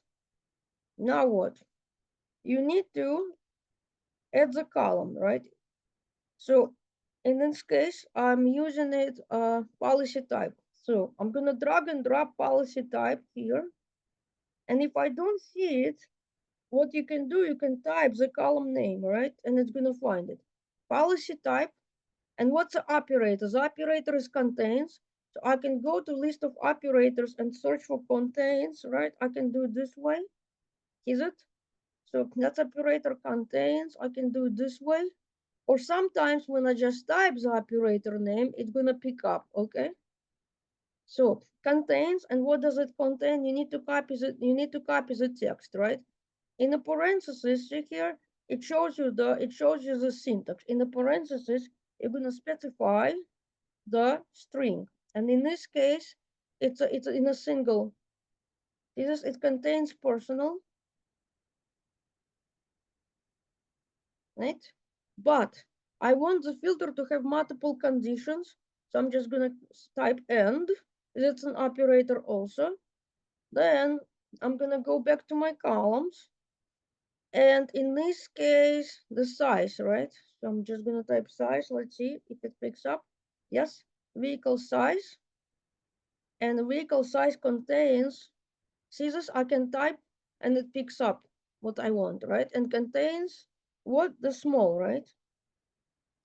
Speaker 1: Now what? You need to add the column, right? So in this case, I'm using it policy type. So I'm going to drag and drop policy type here. And if I don't see it, what you can do, you can type the column name, right? And it's going to find it. Policy type. And what's the operator? The operator is contains. So I can go to list of operators and search for contains, right? I can do it this way. Is it? So that's operator contains. I can do it this way. Or sometimes when I just type the operator name, it's gonna pick up, okay? So contains, and what does it contain? You need to copy the text, right? In the parentheses, see here, it shows you the syntax. In the parentheses, you're gonna specify the string. And in this case, it's in a single. It contains personal, right? But I want the filter to have multiple conditions. So I'm just gonna type and. It's an operator also. Then I'm gonna go back to my columns. And in this case, the size, right? So I'm just gonna type size. Let's see if it picks up. Yes, vehicle size. And the vehicle size contains, see this, I can type and it picks up what I want, right? And contains what? The small, right?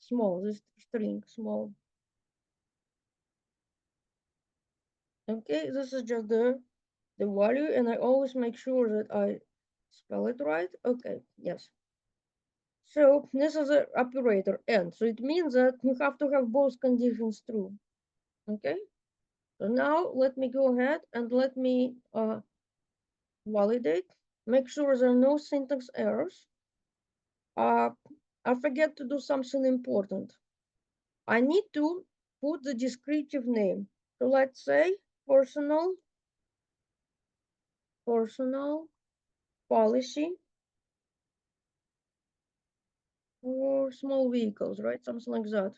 Speaker 1: Small, this string, small. Okay, this is just the value, and I always make sure that I spell it right. Okay, yes. So this is an operator and. So it means that you have to have both conditions true. Okay. So now let me go ahead and let me validate. Make sure there are no syntax errors. I forget to do something important. I need to put the descriptive name. So let's say personal policy for small vehicles, right? Something like that.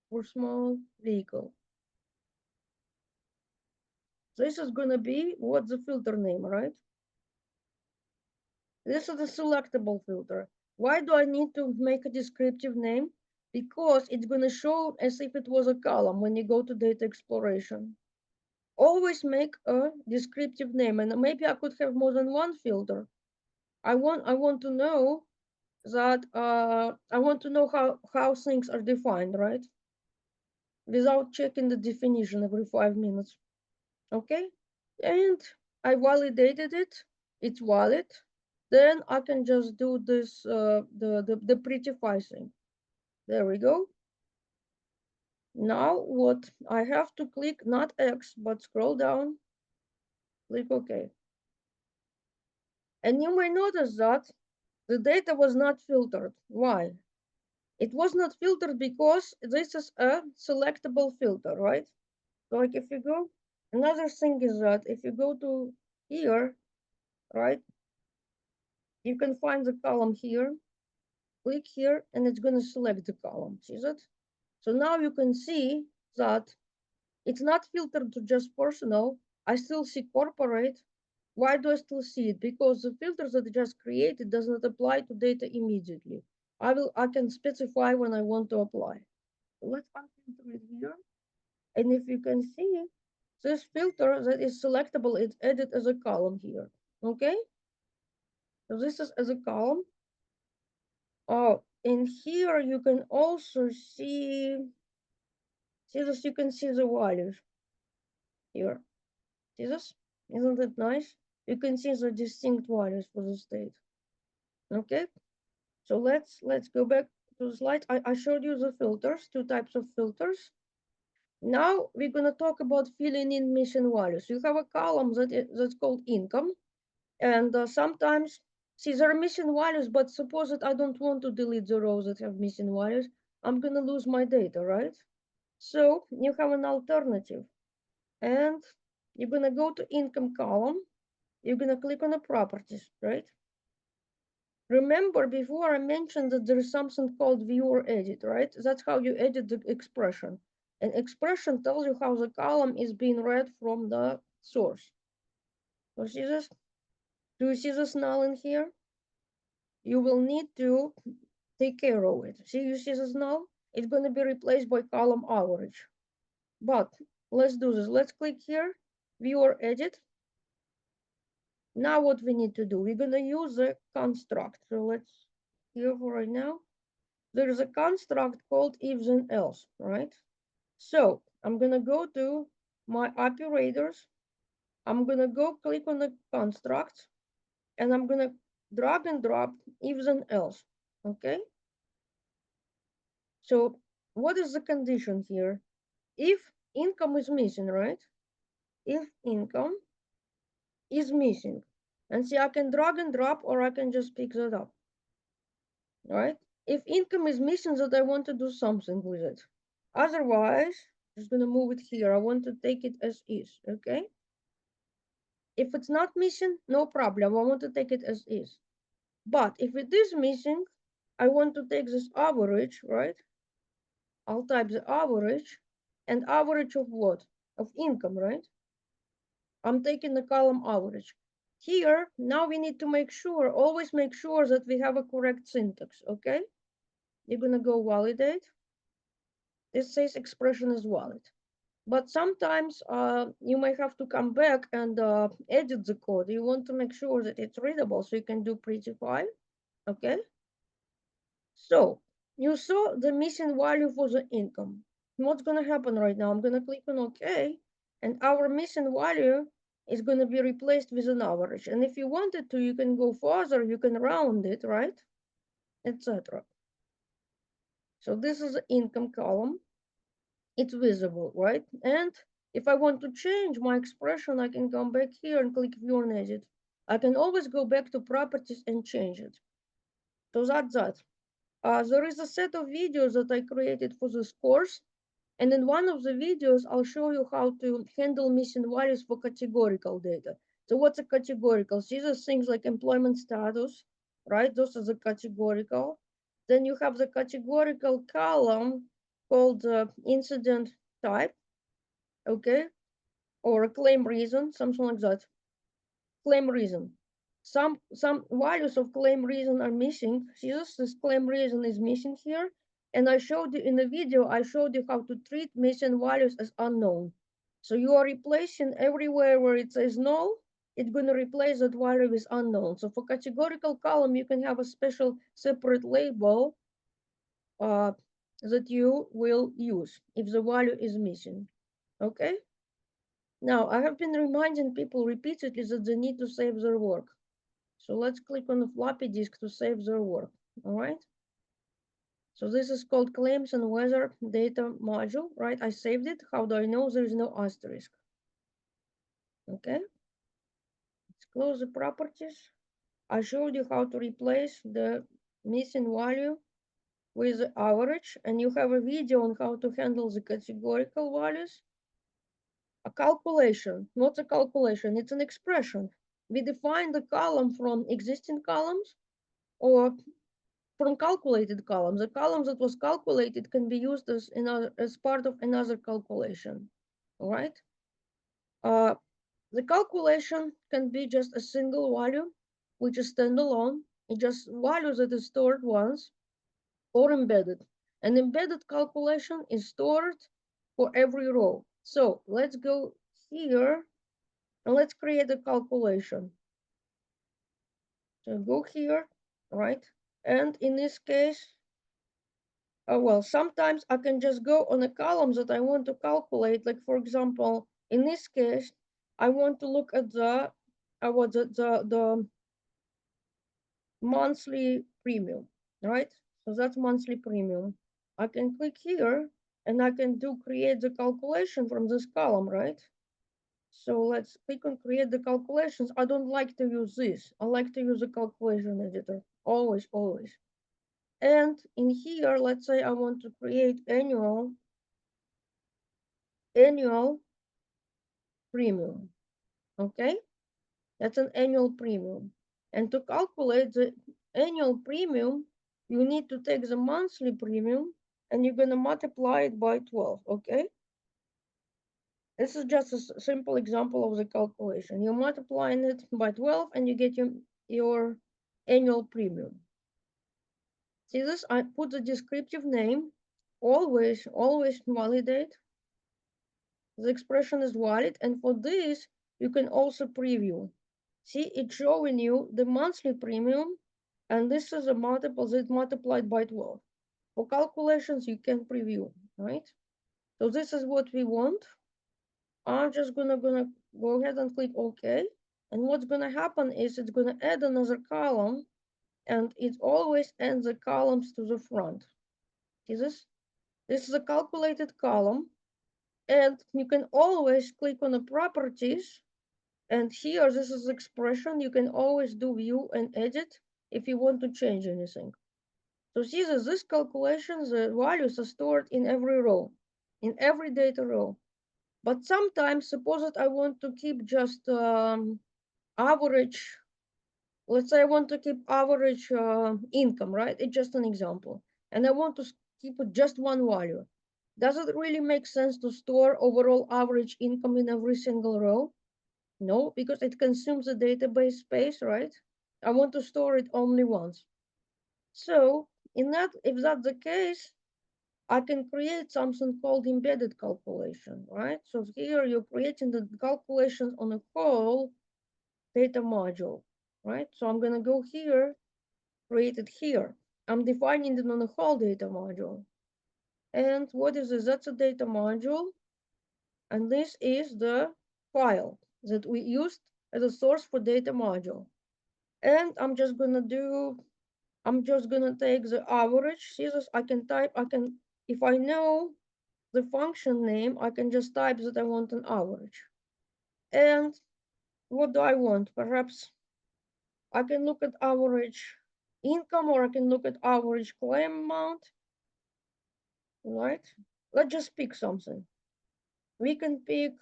Speaker 1: For small vehicle. This is gonna be what's the filter name, right? This is the selectable filter. Why do I need to make a descriptive name? Because it's gonna show as if it was a column when you go to data exploration. always make a descriptive name, and maybe I could have more than one filter. I want to know that I want to know how things are defined, right? Without checking the definition every 5 minutes. Okay, and I validated it. It's valid. Then I can just do this the prettify thing. There we go. Now what I have to click not X but scroll down, click OK. And you may notice that the data was not filtered. Why? It was not filtered because this is a selectable filter, right? So like if you go, another thing is that if you go to here, right, you can find the column here, click here, and it's going to select the column. See that? So now you can see that it's not filtered to just personal. I still see corporate. Why do I still see it? Because the filters that I just created does not apply to data immediately. I can specify when I want to apply. So let's unfilter it here. And if you can see, this filter that is selectable, it's added as a column here. Okay? So this is as a column. Oh, in here you can also see this, you can see the values here. See this? Isn't it nice? You can see the distinct values for the state. Okay, so let's go back to the slide. I showed you the filters, two types of filters. Now we're gonna talk about filling in missing values. You have a column that's called income, and sometimes, see, there are missing values, but suppose that I don't want to delete the rows that have missing values. I'm gonna lose my data, right? So you have an alternative, and you're gonna go to income column. You're gonna click on the properties, right? Remember before I mentioned that there is something called view or edit, right? That's how you edit the expression. An expression tells you how the column is being read from the source. So see this? Do you see this null in here? You will need to take care of it. See, you see this null? It's going to be replaced by column average. But let's do this. Let's click here, view or edit. Now what we need to do, we're going to use a construct. So let's, here for right now, there is a construct called if then else, right? So I'm going to go to my operators. I'm going to go click on the construct, and I'm going to drag and drop if then else, okay? So what is the condition here? If income is missing, right? If income is missing, and see, I can drag and drop, or I can just pick that up, right? If income is missing, that I want to do something with it. Otherwise, I'm just gonna move it here. I want to take it as is, okay? If it's not missing, no problem. I want to take it as is. But if it is missing, I want to take this average, right? I'll type the average, and average of what? Of income, right? I'm taking the column average. Here, now we need to make sure, always make sure that we have a correct syntax, okay? You're gonna go validate. This says expression is valid. But sometimes you may have to come back and edit the code. You want to make sure that it's readable, so you can do prettify, okay? So you saw the missing value for the income. What's gonna happen right now? I'm gonna click on OK, and our missing value is gonna be replaced with an average. And if you wanted to, you can go further, you can round it, right? Etc. So this is the income column. It's visible, right? And if I want to change my expression, I can come back here and click view and edit. I can always go back to properties and change it. So that's that. There is a set of videos that I created for this course. And in one of the videos, I'll show you how to handle missing values for categorical data. So what's a categorical? These are things like employment status, right? Those are the categorical. Then you have the categorical column called incident type, okay? Or a claim reason, something like that. Claim reason. Some values of claim reason are missing. See this claim reason is missing here. And I showed you in the video, I showed you how to treat missing values as unknown. So you are replacing everywhere where it says null, it's going to replace that value with unknown. So for categorical column, you can have a special separate label that you will use if the value is missing. Okay? Now, I have been reminding people repeatedly that they need to save their work. So let's click on the floppy disk to save their work. All right? So this is called claims and weather data module, right? I saved it. How do I know there is no asterisk? Okay. Let's close the properties. I showed you how to replace the missing value with the average, and you have a video on how to handle the categorical values. A calculation, not a calculation, it's an expression. We define the column from existing columns or from calculated columns. A column that was calculated can be used as part of another calculation, all right? The calculation can be just a single value, which is standalone. It's just value that is stored once, or embedded. An embedded calculation is stored for every row. So let's go here and let's create a calculation. So go here, right? And in this case, well, sometimes I can just go on a column that I want to calculate. Like for example, in this case, I want to look at the monthly premium, right? So that's monthly premium. I can click here and I can create the calculation from this column, right? So let's click on create the calculations. I don't like to use this. I like to use the calculation editor, always, always. And in here, let's say I want to create annual premium, okay? That's an annual premium. And to calculate the annual premium, you need to take the monthly premium and you're going to multiply it by 12, okay? This is just a simple example of the calculation. You're multiplying it by 12 and you get your annual premium. See this? I put the descriptive name, always validate. The expression is valid, and for this, you can also preview. See, it's showing you the monthly premium, and this is a multiple that multiplied by 12. For calculations, you can preview, right? So this is what we want. I'm just gonna go ahead and click OK. And what's gonna happen is it's gonna add another column, and it always adds the columns to the front. See this? This is a calculated column, and you can always click on the properties. And here, this is expression. You can always do view and edit if you want to change anything. So see this calculation, the values are stored in every row, in every data row. But sometimes, suppose that I want to keep just average, let's say I want to keep average income, right? It's just an example. And I want to keep just one value. Does it really make sense to store overall average income in every single row? No, because it consumes the database space, right? I want to store it only once. So if that's the case, I can create something called embedded calculation, right? So here you're creating the calculations on a whole data module, right? So I'm gonna go here, create it here. I'm defining it on a whole data module. And what is this? That's a data module. And this is the file that we used as a source for data module. And I'm just gonna take the average. See this? If I know the function name, I can just type that I want an average. And what do I want? Perhaps I can look at average income, or I can look at average claim amount, right? Let's just pick something. We can pick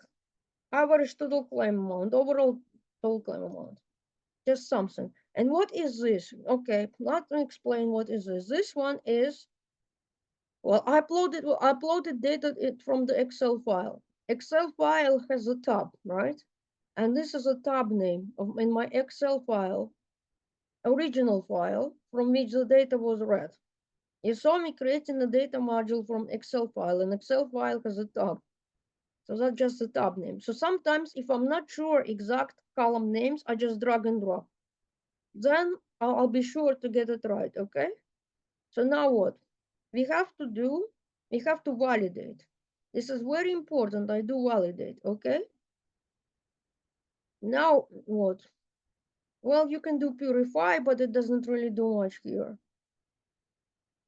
Speaker 1: average total claim amount, overall total claim amount, just something. And what is this? Okay, let me explain what is this. This one is, well, I uploaded data from the Excel file. Excel file has a tab, right? And this is a tab name in my Excel file, original file from which the data was read. You saw me creating a data module from Excel file, and Excel file has a tab. So that's just the tab name. So sometimes if I'm not sure exact column names, I just drag and drop. Then I'll be sure to get it right, okay? So now what? We have to validate. This is very important, I do validate, okay? Now what? Well, you can do purify, but it doesn't really do much here.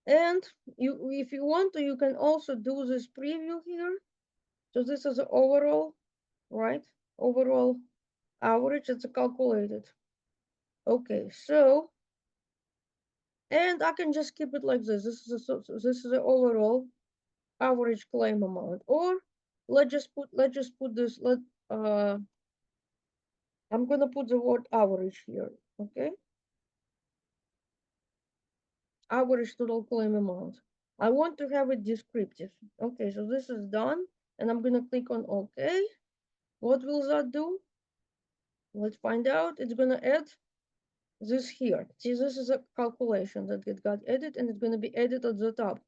Speaker 1: And if you want to, you can also do this preview here. So this is the overall, right? Overall average, it's calculated. Okay, so, and I can just keep it like this. This is the overall average claim amount. Or let's just put this, I'm gonna put the word average here, okay? Average total claim amount. I want to have it descriptive. Okay, so this is done, and I'm gonna click on OK. What will that do? Let's find out. It's gonna add this here. See, this is a calculation that it got added, and it's gonna be added at the top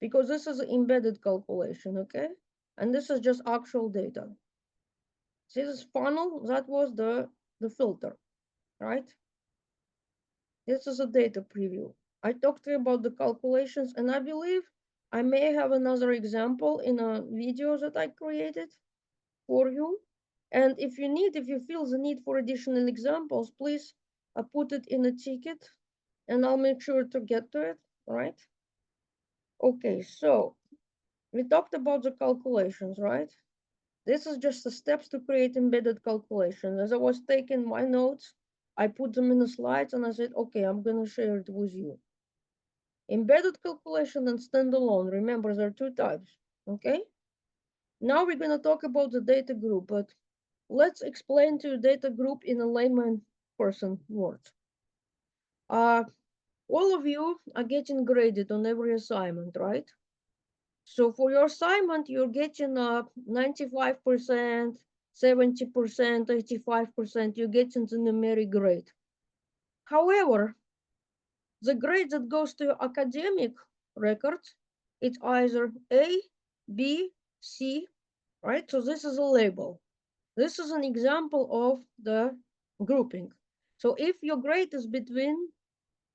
Speaker 1: because this is an embedded calculation, okay? And this is just actual data. See this funnel? That was the filter, right? This is a data preview. I talked to you about the calculations, and I believe I may have another example in a video that I created for you. And if you feel the need for additional examples, please put it in a ticket and I'll make sure to get to it, right? Okay, so we talked about the calculations, right? This is just the steps to create embedded calculations. As I was taking my notes, I put them in the slides and I said, okay, I'm gonna share it with you. Embedded calculation and standalone. Remember, there are two types, okay? Now we're gonna talk about the data group, but let's explain to you data group in a layman person words. All of you are getting graded on every assignment, right? So for your assignment, you're getting 95%, 70%, 85%, you're getting the numeric grade. However, the grade that goes to your academic records, it's either A, B, C, right? So this is a label. This is an example of the grouping. So if your grade is between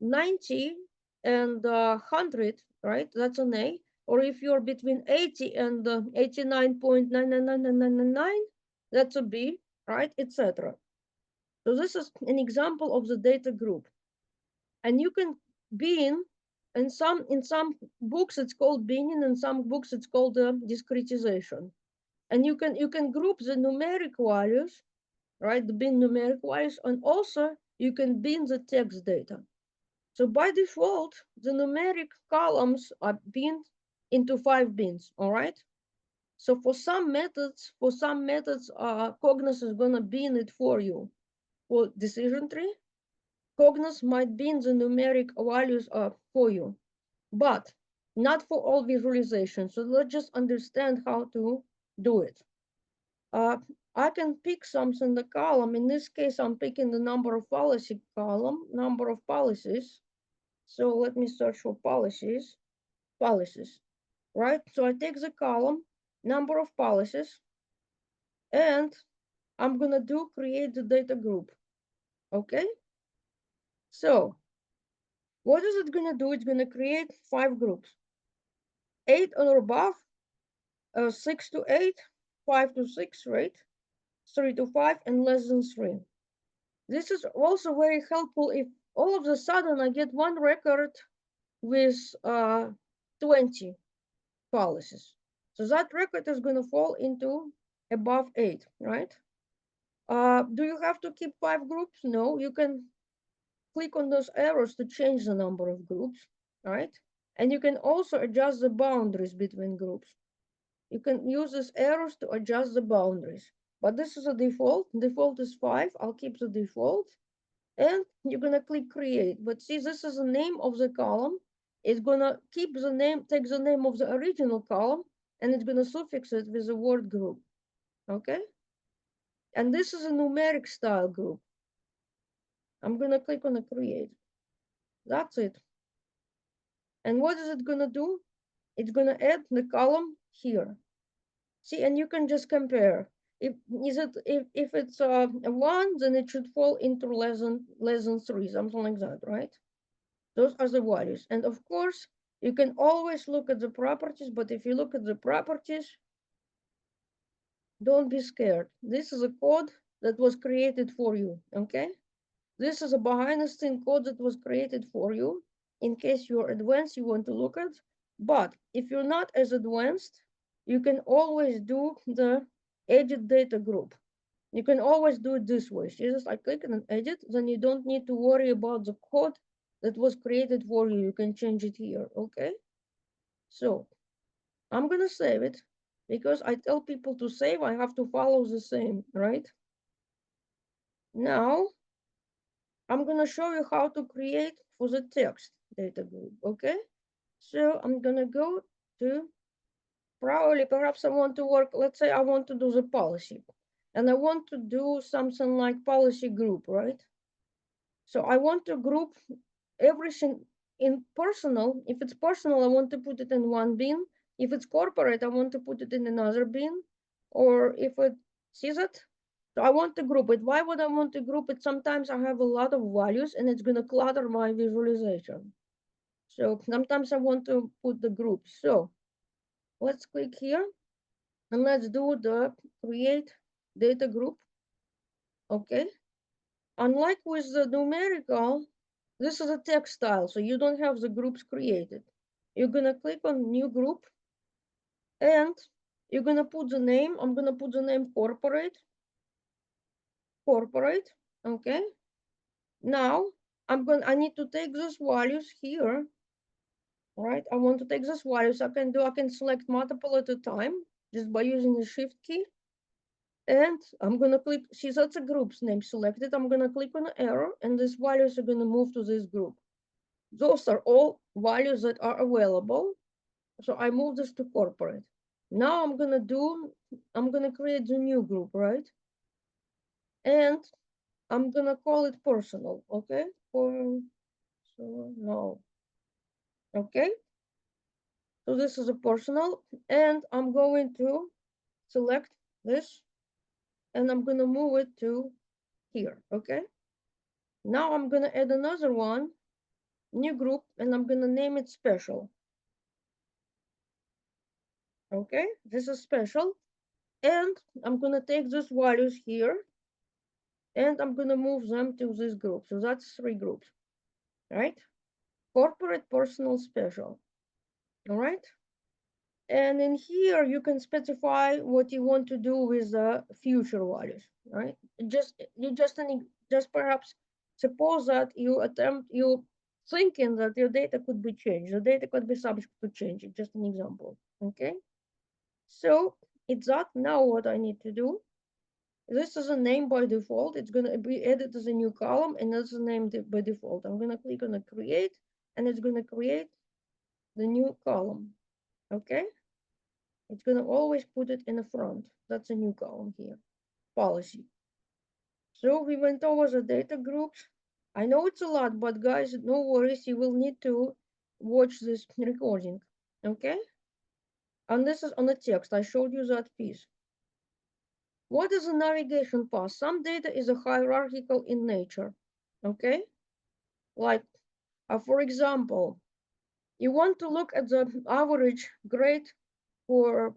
Speaker 1: 90 and 100, right, that's an A. Or if you're between 80 and 89.99999, that's a B, right, etc. So this is an example of the data group. And you can bin, in some books it's called binning, in some books it's called discretization. And you can group the numeric values, right, the bin numeric values, and also you can bin the text data. So by default, the numeric columns are binned into 5 bins, all right? So for some methods, Cognos is gonna bin it for you. For decision tree, Cognos might bin the numeric values for you, but not for all visualizations. So let's just understand how to do it. I can pick something in the column. In this case, I'm picking the number of policy column, number of policies. So let me search for policies, right? So I take the column, number of policies, and I'm gonna do create the data group, okay? So what is it gonna do? It's gonna create 5 groups, 8 or above, 6 to 8, 5 to 6, right? 3 to 5, and less than 3. This is also very helpful if all of a sudden I get one record with 20 policies. So that record is going to fall into above 8, right? Do you have to keep 5 groups? No, you can click on those arrows to change the number of groups, right? And you can also adjust the boundaries between groups. You can use these arrows to adjust the boundaries. But this is a default. Default is 5. I'll keep the default. And you're gonna click create. But see, this is the name of the column. It's gonna keep the name, take the name of the original column, and it's gonna suffix it with the word group, okay? And this is a numeric style group. I'm gonna click on the create. That's it. And what is it gonna do? It's gonna add the column here. See, and you can just compare. If it's a one, then it should fall into less than three, something like that, right? Those are the values. And of course, you can always look at the properties, but if you look at the properties, don't be scared. This is a code that was created for you, okay? This is a behind the scene code that was created for you in case you're advanced, you want to look at. But if you're not as advanced, you can always do the edit data group. You can always do it this way. So just I click on edit, then you don't need to worry about the code that was created for you. You can change it here, okay? So I'm gonna save it because I tell people to save, I have to follow the same, right? Now I'm gonna show you how to create for the text data group, okay? So I'm gonna go to, probably perhaps I want to work, let's say I want to do the policy and I want to do something like policy group, right? So I want to group everything in personal. If it's personal, I want to put it in one bin. If it's corporate, I want to put it in another bin. Or if it sees it, so I want to group it. Why would I want to group it? Sometimes I have a lot of values and it's going to clutter my visualization. So sometimes I want to put the groups. So let's click here and let's do the create data group. Okay. Unlike with the numerical, this is a text style, so you don't have the groups created. You're gonna click on new group and you're gonna put the name. I'm gonna put the name corporate, okay? Now I need to take these values here, right? I want to take these values. I can select multiple at a time just by using the shift key. And I'm gonna click, see that's a group's name selected. I'm gonna click on the arrow and these values are gonna move to this group. Those are all values that are available. So I move this to corporate. Now I'm gonna create a new group, right? And I'm gonna call it personal, okay? Personal, okay? So this is a personal, and I'm going to select this, and I'm gonna move it to here, okay? Now I'm gonna add another one, new group, and I'm gonna name it special. Okay, this is special. And I'm gonna take these values here and I'm gonna move them to this group. So that's three groups, right? Corporate, personal, special, all right? And in here, you can specify what you want to do with the future values, right? Just perhaps suppose that you thinking that your data could be changed. The data could be subject to change. It's just an example, okay? So it's that now what I need to do. This is a name by default. It's going to be added as a new column, and that's the name by default. I'm going to click on the create, and it's going to create the new column. Okay? It's going to always put it in the front. That's a new column here. Policy. So we went over the data groups. I know it's a lot, but guys, no worries. You will need to watch this recording. Okay? And this is on the text. I showed you that piece. What is a navigation path? Some data is a hierarchical in nature, okay? Like, for example, you want to look at the average grade for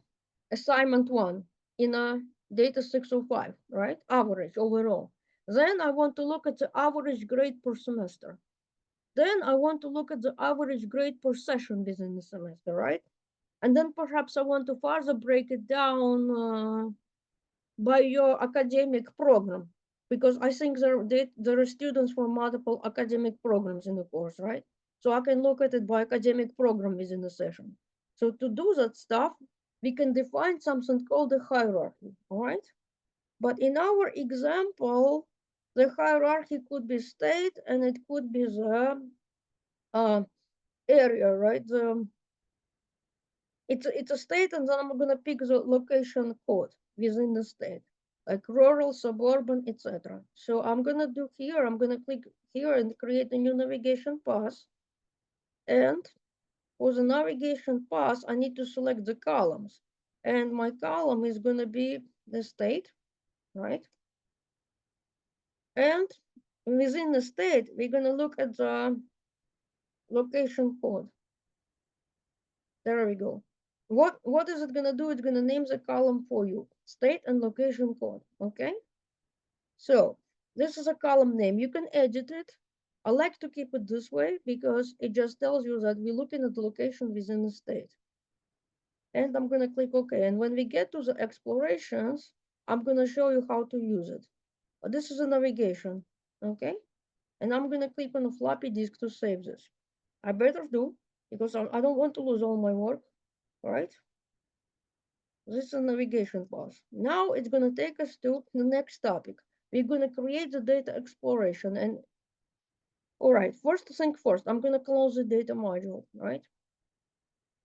Speaker 1: assignment one in a data 605, right? Average overall. Then I want to look at the average grade per semester. Then I want to look at the average grade per session within the semester, right? And then perhaps I want to further break it down by your academic program, because I think there are students from multiple academic programs in the course, right? So I can look at it by academic program within the session. So to do that stuff, we can define something called a hierarchy, all right? But in our example, the hierarchy could be state and it could be the uh, area, right? It's a state, and then I'm gonna pick the location code within the state, like rural, suburban, etc. So I'm gonna do here, I'm gonna click here and create a new navigation path. And for the navigation path, I need to select the columns. And my column is going to be the state, right? And within the state, we're going to look at the location code. There we go. What is it going to do? It's going to name the column for you, state and location code, okay? So this is a column name. You can edit it. I like to keep it this way because it just tells you that we're looking at the location within the state. And I'm going to click OK. And when we get to the explorations, I'm going to show you how to use it. This is a navigation, okay? And I'm going to click on the floppy disk to save this. I better do because I don't want to lose all my work, all right? This is a navigation path. Now it's going to take us to the next topic. We're going to create the data exploration. And all right, first thing first, I'm going to close the data module, right?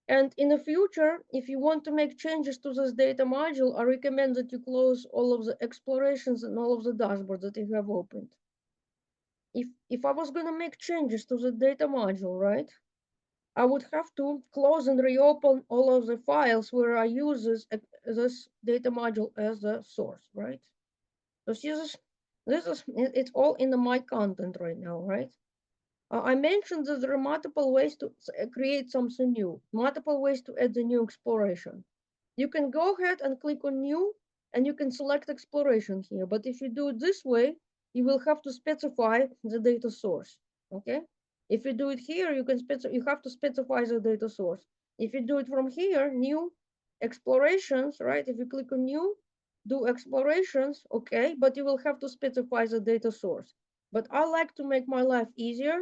Speaker 1: And in the future, if you want to make changes to this data module, I recommend that you close all of the explorations and all of the dashboards that you have opened. If I was going to make changes to the data module, right, I would have to close and reopen all of the files where I use this data module as a source, right? So it's all in the my content right now, right? I mentioned that there are multiple ways to create something new, multiple ways to add the new exploration. You can go ahead and click on new and you can select exploration here. But if you do it this way, you will have to specify the data source, okay? If you do it here, you have to specify the data source. If you do it from here, new explorations, right? If you click on new, do explorations, okay, but you will have to specify the data source. But I like to make my life easier.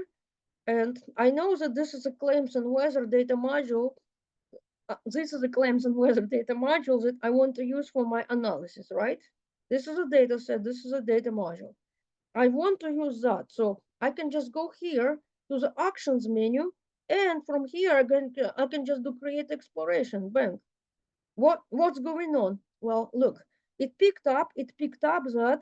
Speaker 1: And I know that this is a claims and weather data module. This is a claims and weather data module that I want to use for my analysis, right? This is a data set, this is a data module. I want to use that. So I can just go here to the actions menu. And from here, I can just do create exploration, bang. What's going on? Well, look, it picked up that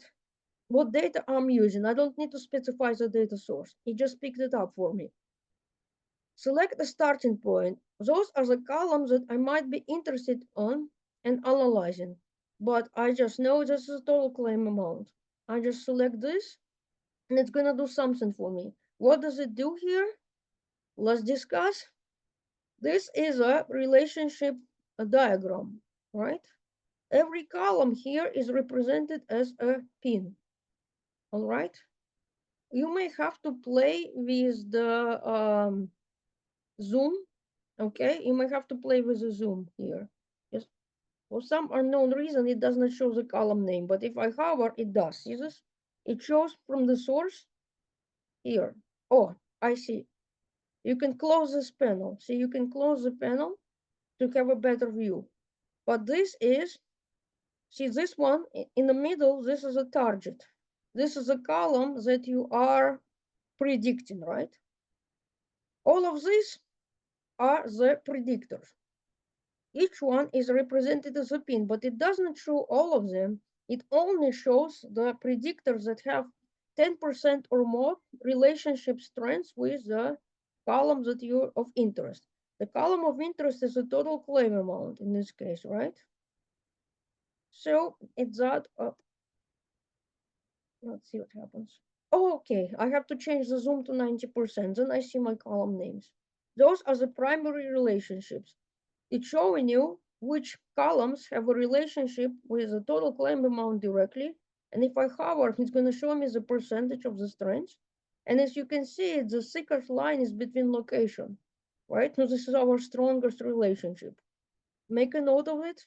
Speaker 1: what data I'm using. I don't need to specify the data source. It just picked it up for me. Select the starting point. Those are the columns that I might be interested on and analyzing, but I just know this is a total claim amount. I just select this and it's gonna do something for me. What does it do here? Let's discuss. This is a relationship diagram, right? Every column here is represented as a pin, all right? You may have to play with the zoom. Okay, you might have to play with the zoom here. Yes, for some unknown reason, it does not show the column name, but if I hover, it does. See this? It shows from the source here. Oh, I see. You can close this panel. See, you can close the panel to have a better view. But this is, see this one in the middle, this is a target. This is a column that you are predicting, right? All of these are the predictors. Each one is represented as a pin, but it doesn't show all of them. It only shows the predictors that have 10% or more relationship strengths with the columns that you're of interest. The column of interest is the total claim amount in this case, right? So it's that, let's see what happens. Oh, okay, I have to change the zoom to 90%, then I see my column names. Those are the primary relationships. It's showing you which columns have a relationship with the total claim amount directly. And if I hover, it's going to show me the percentage of the strength. And as you can see, the thickest line is between location, right? So this is our strongest relationship. Make a note of it,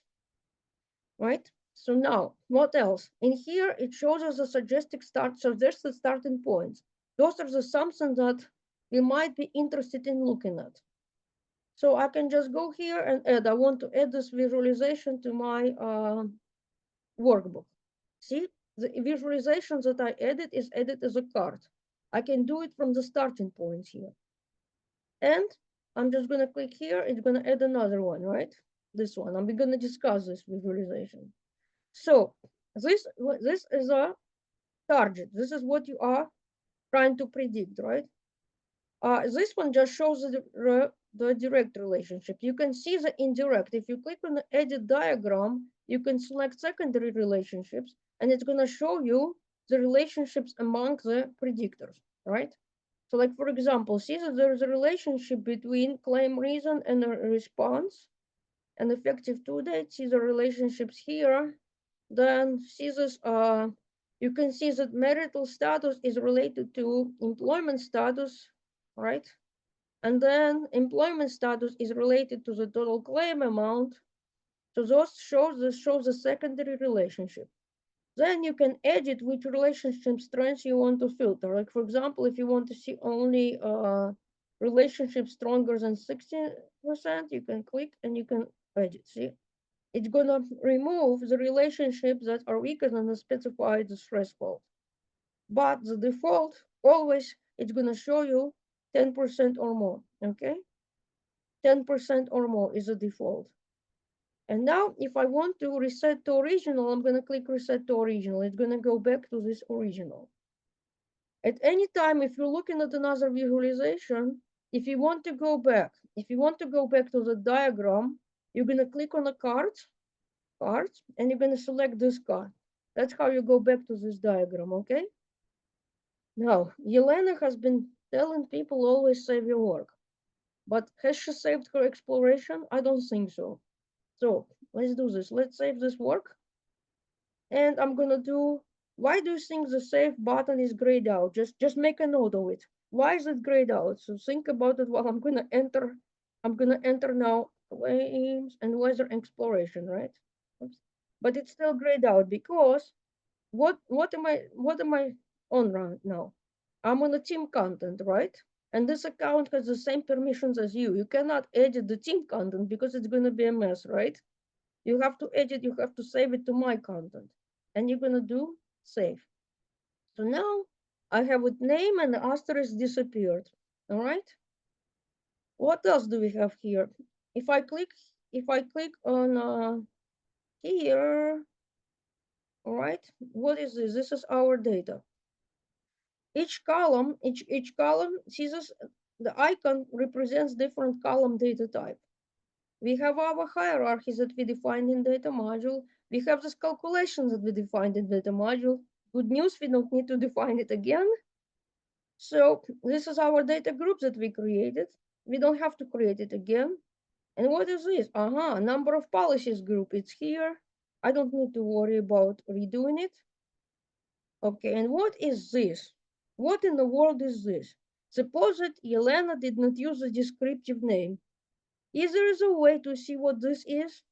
Speaker 1: right? So now, what else? In here, it shows us the suggested start, suggested starting points. Those are the something that we might be interested in looking at. So I can just go here and add, I want to add this visualization to my workbook. See, the visualization that I added is added as a card. I can do it from the starting points here. And I'm just gonna click here, it's gonna add another one, right? This one, I'm gonna discuss this visualization. So this is a target. This is what you are trying to predict, right? This one just shows the the direct relationship. You can see the indirect. If you click on the edit diagram, you can select secondary relationships, and it's going to show you the relationships among the predictors, right? So like, for example, see that there's a relationship between claim reason and a response and effective due date. See the relationships here. Then see this, you can see that marital status is related to employment status, right? And then employment status is related to the total claim amount. So this shows the secondary relationship. Then you can edit which relationship strengths you want to filter. Like, for example, if you want to see only relationships stronger than 60%, you can click and you can edit. See, it's gonna remove the relationships that are weaker than the specified threshold. But the default always it's gonna show you 10% or more. Okay, 10% or more is the default. And now if I want to reset to original, I'm going to click reset to original. It's going to go back to this original. At any time, if you're looking at another visualization, if you want to go back, to the diagram, you're going to click on the cards, and you're going to select this card. That's how you go back to this diagram, okay? Now, Yelena has been telling people always save your work. But has she saved her exploration? I don't think so. So let's do this. Let's save this work. And I'm gonna do, why do you think the save button is grayed out? Just make a note of it. Why is it grayed out? So think about it while I'm gonna enter now claims and weather exploration, right? Oops. But it's still grayed out because what am I on right now? I'm on the team content, right? And this account has the same permissions as you. You cannot edit the team content because it's gonna be a mess, right? You have to edit, you have to save it to my content. And you're gonna do save. So now I have a name and the asterisk disappeared. All right. What else do we have here? If I click, on here, all right. What is this? This is our data. Each column, see this, the icon represents different column data type. We have our hierarchies that we defined in data module. We have this calculations that we defined in data module. Good news, we don't need to define it again. So this is our data group that we created. We don't have to create it again. And what is this? Number of policies group, it's here. I don't need to worry about redoing it. Okay, and what is this? What in the world is this? Suppose that Yelena did not use a descriptive name. Is there a way to see what this is?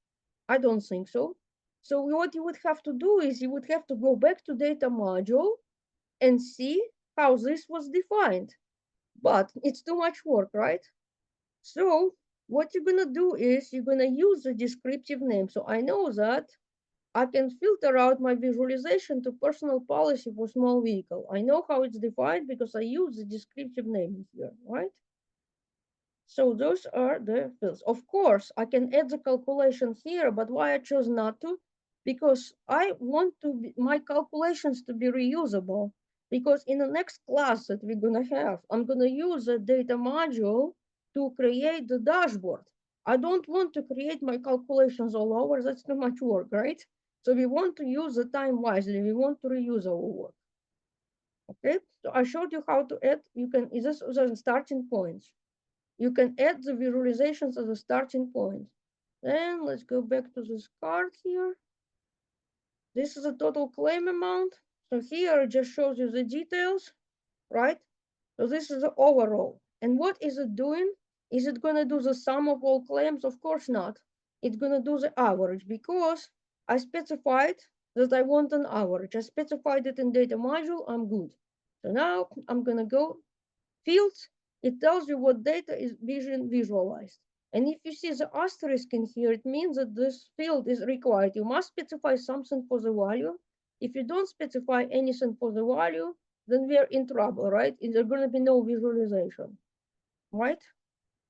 Speaker 1: I don't think so. So what you would have to do is you would have to go back to data module and see how this was defined. But it's too much work, right? So what you're gonna do is you're gonna use the descriptive name. So I know that I can filter out my visualization to personal policy for small vehicle. I know how it's defined because I use the descriptive name here, right? So those are the fields. Of course, I can add the calculation here, but why I chose not to? Because I want my calculations to be reusable. Because in the next class that we're gonna have, I'm gonna use a data module to create the dashboard. I don't want to create my calculations all over. That's too much work, right? So we want to use the time wisely. We want to reuse our work. Okay, so I showed you how to add. You can, this is the starting points. You can add the visualizations as a starting point. Then let's go back to this card here. This is the total claim amount. So here it just shows you the details, right? So this is the overall. And what is it doing? Is it going to do the sum of all claims? Of course not. It's going to do the average because I specified that I want an average. I specified it in data module. I'm good. So now I'm going to go fields, it tells you what data is being visualized. And if you see the asterisk in here, it means that this field is required. You must specify something for the value. If you don't specify anything for the value, then we are in trouble, right? There's going to be no visualization, right?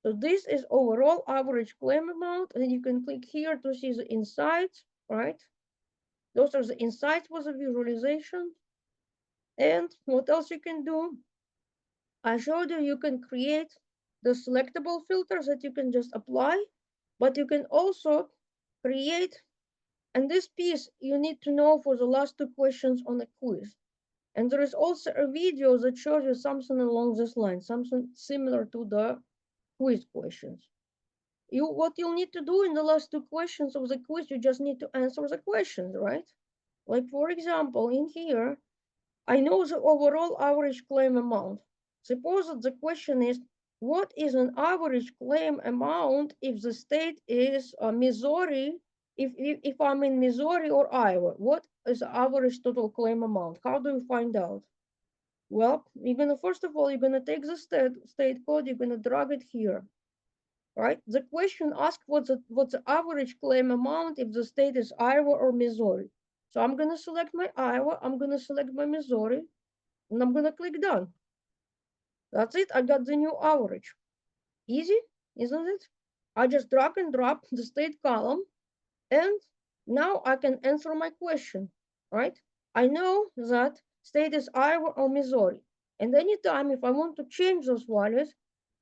Speaker 1: So this is overall average claim amount, and you can click here to see the insights, right? Those are the insights for the visualization. And what else you can do? I showed you can create the selectable filters that you can just apply, but you can also create, and this piece you need to know for the last two questions on the quiz. And there is also a video that shows you something along this line, something similar to the quiz questions. What you'll need to do in the last two questions of the quiz, you just need to answer the questions, right? Like for example, in here, I know the overall average claim amount. Suppose that the question is, what is an average claim amount if the state is Missouri, if I'm in Missouri or Iowa? What is the average total claim amount? How do you find out? Well, you're gonna, first of all, you're gonna take the state code, you're gonna drag it here, right? The question asks what's the average claim amount if the state is Iowa or Missouri. So I'm gonna select my Iowa, I'm gonna select my Missouri, and I'm gonna click done. That's it, I got the new average. Easy, isn't it? I just drag and drop the state column, and now I can answer my question, right? I know that state is Iowa or Missouri. And anytime if I want to change those values,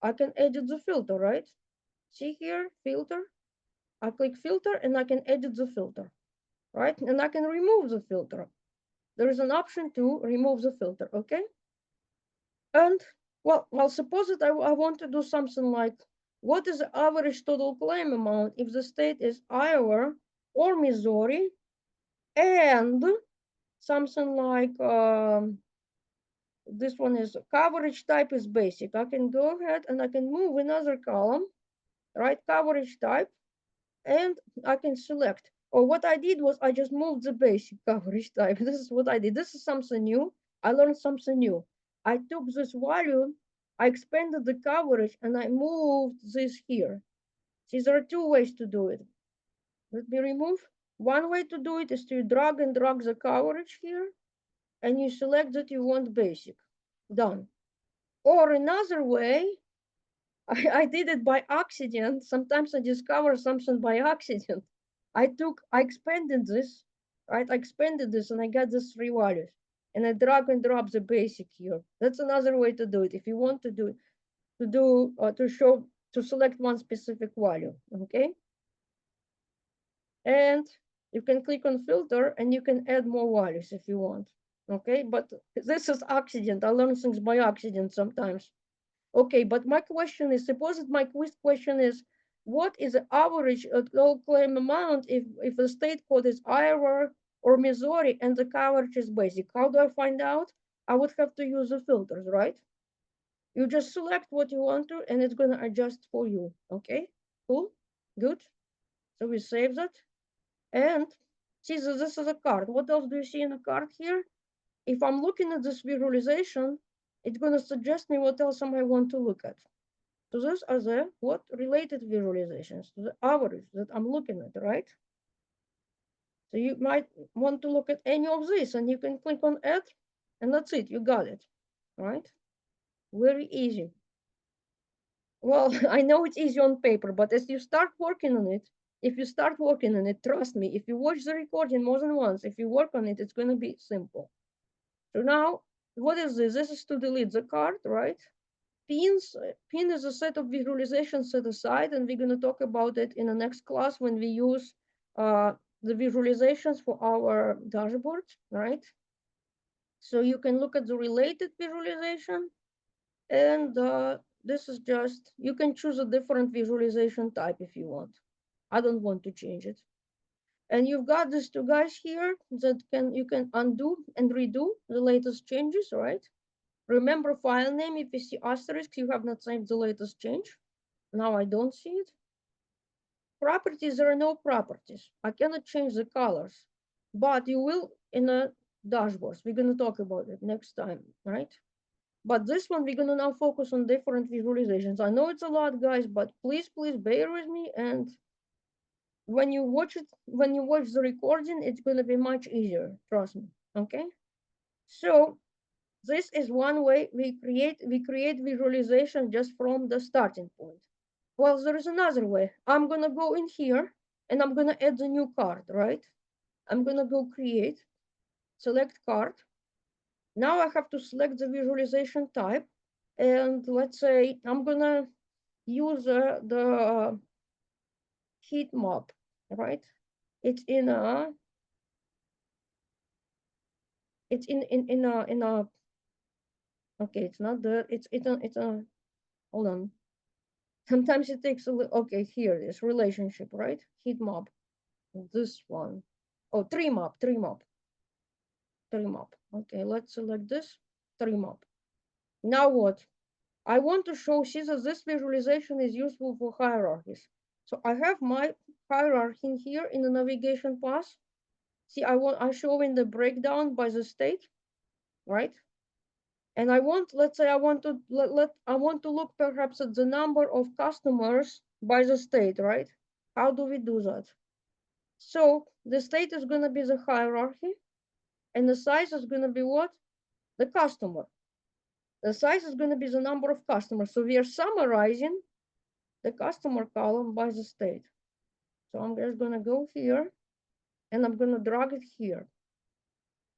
Speaker 1: I can edit the filter, right? See here, filter. I click filter and I can edit the filter, right? And I can remove the filter. There is an option to remove the filter, okay? And well, suppose that I want to do something like, what is the average total claim amount if the state is Iowa or Missouri, and something like this one is coverage type is basic. I can go ahead and I can move another column, right? Coverage type, and I can select. Or what I did was I just moved the basic coverage type. This is what I did. This is something new. I learned something new. I took this value, I expanded the coverage, and I moved this here. See, there are two ways to do it. Let me remove. One way to do it is to drag and drag the coverage here, and you select that you want basic. Done. Or another way, I did it by accident. Sometimes I discover something by accident. I expanded this, right? I expanded this and I got these three values. And I drag and drop the basic here. That's another way to do it. If you want to do, to select one specific value, okay? And you can click on filter and you can add more values if you want, okay? But this is accident. I learn things by accident sometimes. Okay, but my question is, suppose that my quiz question is, what is the average low claim amount if the state code is Iowa or Missouri and the coverage is basic? How do I find out? I would have to use the filters, right? You just select what you want to, and it's gonna adjust for you, okay? Cool, good. So we save that. And see, so this is a card. What else do you see in the card here? If I'm looking at this visualization, it's gonna suggest me what else I might want to look at. So those are the what related visualizations to the average that I'm looking at, right? So you might want to look at any of these and you can click on add and that's it, you got it, right? Very easy. Well, I know it's easy on paper, but as you start working on it, if you start working on it, trust me, if you watch the recording more than once, if you work on it, it's going to be simple. So now, what is this? This is to delete the card, right? Pin is a set of visualizations set aside, and we're going to talk about it in the next class when we use the visualizations for our dashboard, right? So you can look at the related visualization, and this is just, you can choose a different visualization type if you want. I don't want to change it. And you've got these two guys here that you can undo and redo the latest changes, right? Remember file name, if you see asterisk, you have not saved the latest change. Now I don't see it. Properties, there are no properties. I cannot change the colors, but you will in the dashboards. We're gonna talk about it next time, right? But this one, we're gonna now focus on different visualizations. I know it's a lot, guys, but please bear with me. And when you watch the recording, it's gonna be much easier, trust me, okay? So this is one way we create visualization just from the starting point. Well, there is another way. I'm gonna go in here and I'm gonna add the new card, right? I'm gonna go create, select card. Now I have to select the visualization type. And let's say I'm gonna use the heat map, right? It's in a, it's in a, okay, it's not there. It's a, hold on. Sometimes it takes a little, okay, here it is, relationship, right? Heat map, this one. Oh, tree map, tree map, tree map. Okay, let's select this, tree map. Now what? I want to show, see that this visualization is useful for hierarchies. So I have my hierarchy here in the navigation path. See, I'm showing the breakdown by the state, right? And I want, let's say I want to I want to look perhaps at the number of customers by the state, right? How do we do that? So the state is going to be the hierarchy, and the size is going to be what? The customer. The size is going to be the number of customers. So we are summarizing the customer column by the state. So I'm just going to go here and I'm going to drag it here.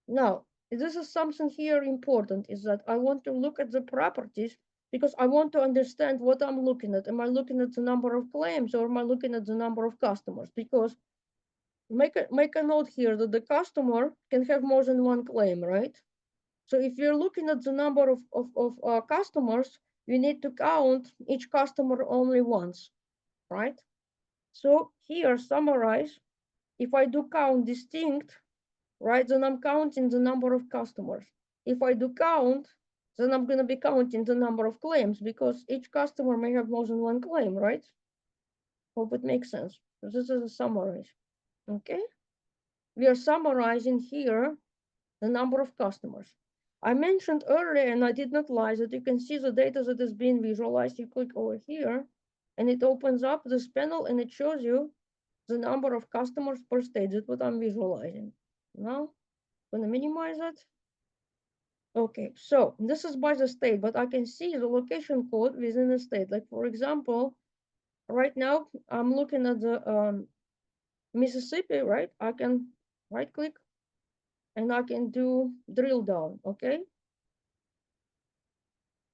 Speaker 1: Now, this is something here important, is that I want to look at the properties because I want to understand what I'm looking at. Am I looking at the number of claims or am I looking at the number of customers? Because make a note here that the customer can have more than one claim, right? So if you're looking at the number of customers, you need to count each customer only once, right? So here, summarize, if I do count distinct, right, then I'm counting the number of customers. If I do count, then I'm going to be counting the number of claims because each customer may have more than one claim, right? Hope it makes sense. This is a summary, okay? We are summarizing here the number of customers. I mentioned earlier, and I did not lie, that you can see the data that is being visualized. You click over here, and it opens up this panel, and it shows you the number of customers per state. That's what I'm visualizing. Now, I'm going to minimize it. Okay, so this is by the state, but I can see the location code within the state. Like, for example, right now, I'm looking at the Mississippi, right? I can right click and I can do drill down, okay?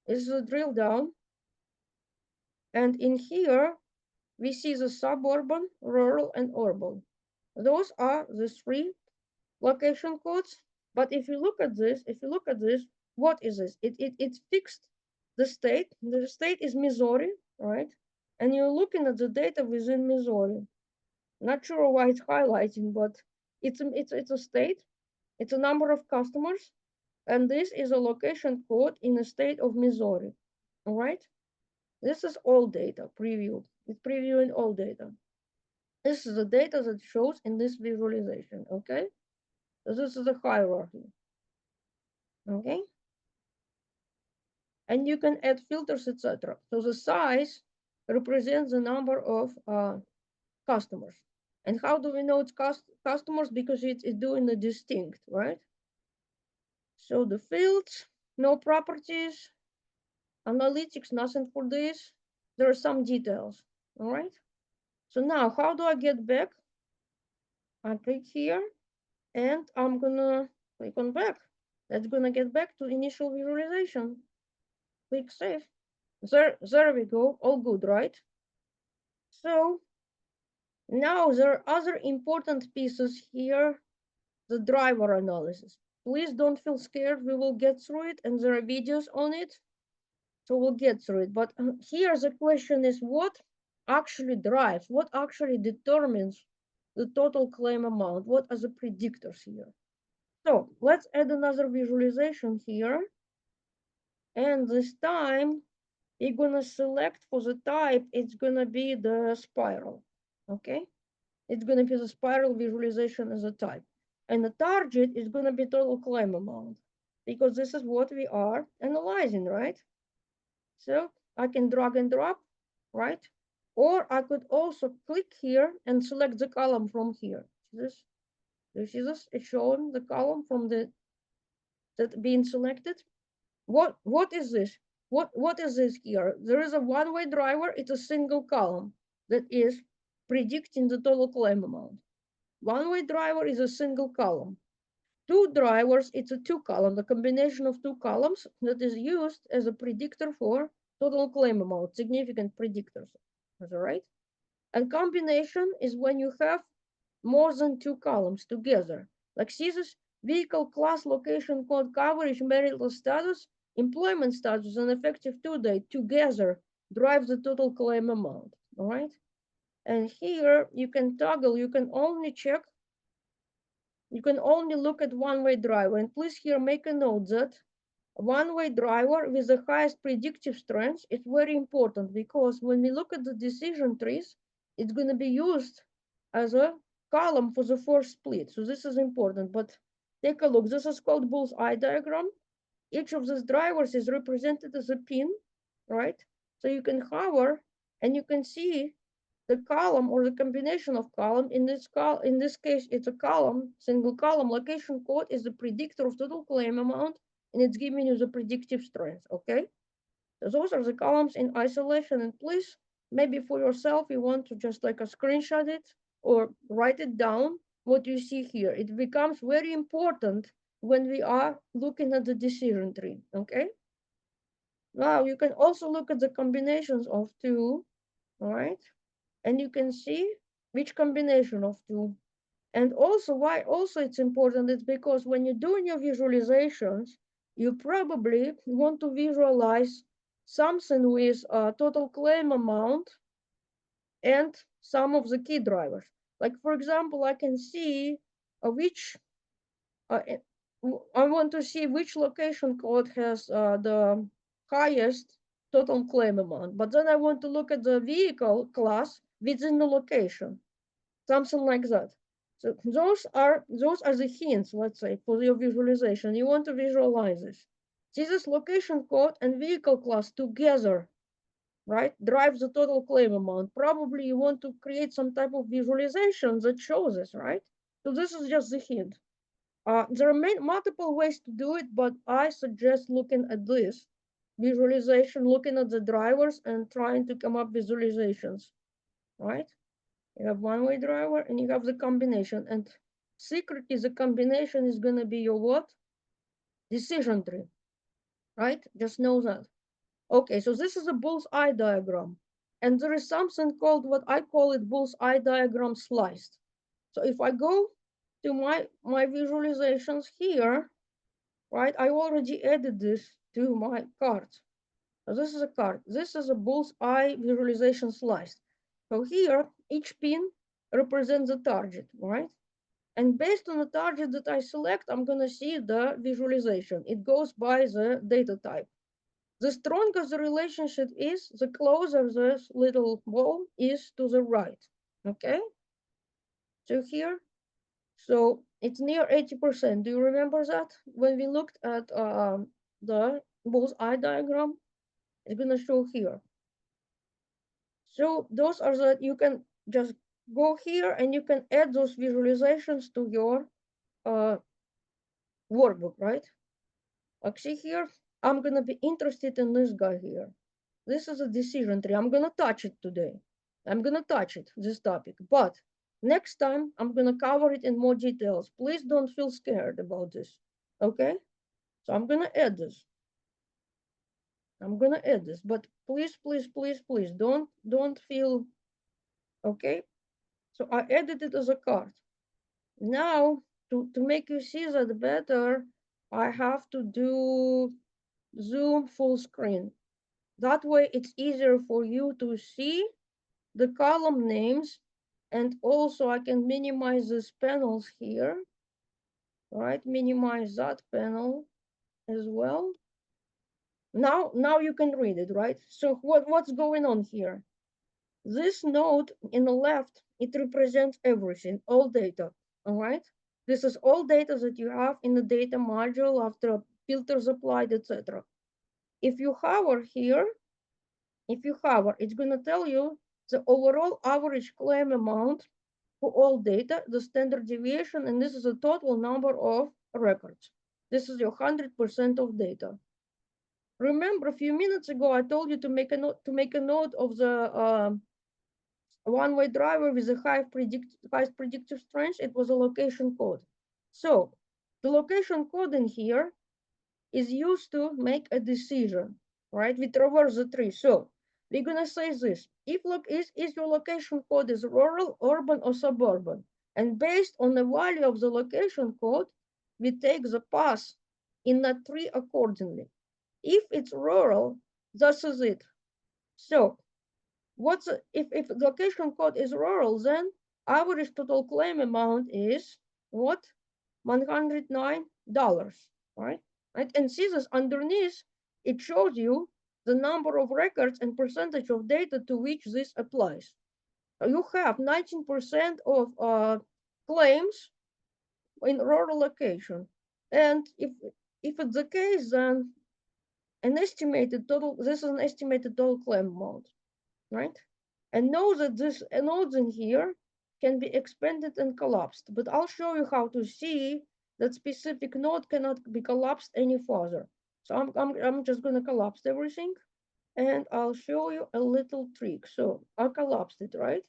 Speaker 1: This is a drill down. And in here, we see the suburban, rural, and urban. Those are the three location codes. But if you look at this, what is this? It's fixed the state. The state is Missouri, right? And you're looking at the data within Missouri. Not sure why it's highlighting, but it's a state. It's a number of customers, and this is a location code in the state of Missouri. All right. This is all data preview. It's previewing all data. This is the data that shows in this visualization. Okay. So this is a hierarchy. Okay. And you can add filters, etc. So the size represents the number of customers. And how do we know it's customers? Because it's doing the distinct, right? So the fields, no properties, analytics, nothing for this. There are some details, all right? So now how do I get back? I click here and I'm gonna click on back. That's gonna get back to initial visualization. Click save. There we go, all good, right? So now there are other important pieces here, the driver analysis. Please don't feel scared, we will get through it and there are videos on it. So we'll get through it. But here the question is what actually drives, what actually determines the total claim amount? What are the predictors here? So let's add another visualization here. And this time you're gonna select for the type, it's gonna be the spiral, okay? It's gonna be the spiral visualization as a type. And the target is gonna be total claim amount because this is what we are analyzing, right? So I can drag and drop, right? Or I could also click here and select the column from here. Do you see this? It's showing the column from that being selected. What is this? What is this here? There is a one-way driver. It's a single column that is predicting the total claim amount. One-way driver is a single column. Two drivers, it's a two column, the combination of two columns that is used as a predictor for total claim amount, significant predictors. That's all right. And combination is when you have more than two columns together. Like see this vehicle class, location code, coverage, marital status, employment status, and effective due date together drive the total claim amount. All right. And here you can toggle, you can only check, you can only look at one-way driver. And please here make a note that one-way driver with the highest predictive strength is very important, because when we look at the decision trees, it's going to be used as a column for the force split. So this is important, but take a look. This is called bullseye diagram. Each of these drivers is represented as a pin, right? So you can hover and you can see the column or the combination of column. In this case, it's a column, single column. Location code is the predictor of total claim amount, and it's giving you the predictive strength, okay? So those are the columns in isolation, and please, maybe for yourself, you want to just like a screenshot it or write it down, what you see here. It becomes very important when we are looking at the decision tree, okay? Now, you can also look at the combinations of two, all right? And you can see which combination of two. And also why also it's important is because when you're doing your visualizations, you probably want to visualize something with a total claim amount and some of the key drivers. Like for example, I can see which I want to see which location code has the highest total claim amount, but then I want to look at the vehicle class within the location, something like that. So those are the hints, let's say, for your visualization. You want to visualize this. See this location code and vehicle class together, right? Drives the total claim amount. Probably you want to create some type of visualization that shows this, right? So this is just the hint. There are multiple ways to do it, but I suggest looking at this visualization, looking at the drivers and trying to come up visualizations, right? You have one-way driver and you have the combination. And secret is the combination is going to be your what? Decision tree, right? Just know that. Okay, so this is a bullseye diagram. And there is something called what I call it bullseye diagram sliced. So if I go to my visualizations here, right, I already added this to my card. So this is a card. This is a bullseye visualization sliced. So here, each pin represents a target, right? And based on the target that I select, I'm gonna see the visualization. It goes by the data type. The stronger the relationship is, the closer this little ball is to the right, okay? So here, so it's near 80%. Do you remember that? When we looked at the bullseye diagram, it's gonna show here. So those are the, you can just go here and you can add those visualizations to your workbook, right? Like see here, I'm gonna be interested in this guy here. This is a decision tree. I'm gonna touch it today. I'm gonna touch it, this topic. But next time I'm gonna cover it in more details. Please don't feel scared about this. Okay? So I'm gonna add this. I'm gonna add this, but please, please, please, please don't feel okay. So I added it as a card. Now to make you see that better, I have to do zoom full screen. That way it's easier for you to see the column names, and also I can minimize these panels here, right? Minimize that panel as well. Now you can read it, right? So what's going on here? This node in the left, it represents everything, all data, all right? This is all data that you have in the data module after filters applied, etc. If you hover here, it's gonna tell you the overall average claim amount for all data, the standard deviation, and this is the total number of records. This is your 100% of data. Remember, a few minutes ago, I told you to make a note of the one-way driver with the highest predictive strength. It was a location code. So the location code in here is used to make a decision. right? We traverse the tree. So we're gonna say this: if is your location code is rural, urban, or suburban, and based on the value of the location code, we take the path in that tree accordingly. If it's rural, this is it. So if the location code is rural, then average total claim amount is what? $109, right? Right? And see this underneath, it shows you the number of records and percentage of data to which this applies. So you have 19% of claims in rural location. And if it's the case, then an estimated total, this is an estimated total claim amount, right? And know that this nodes in here can be expanded and collapsed, but I'll show you how to see that specific node cannot be collapsed any further. So I'm just gonna collapse everything and I'll show you a little trick. So I collapsed it, right?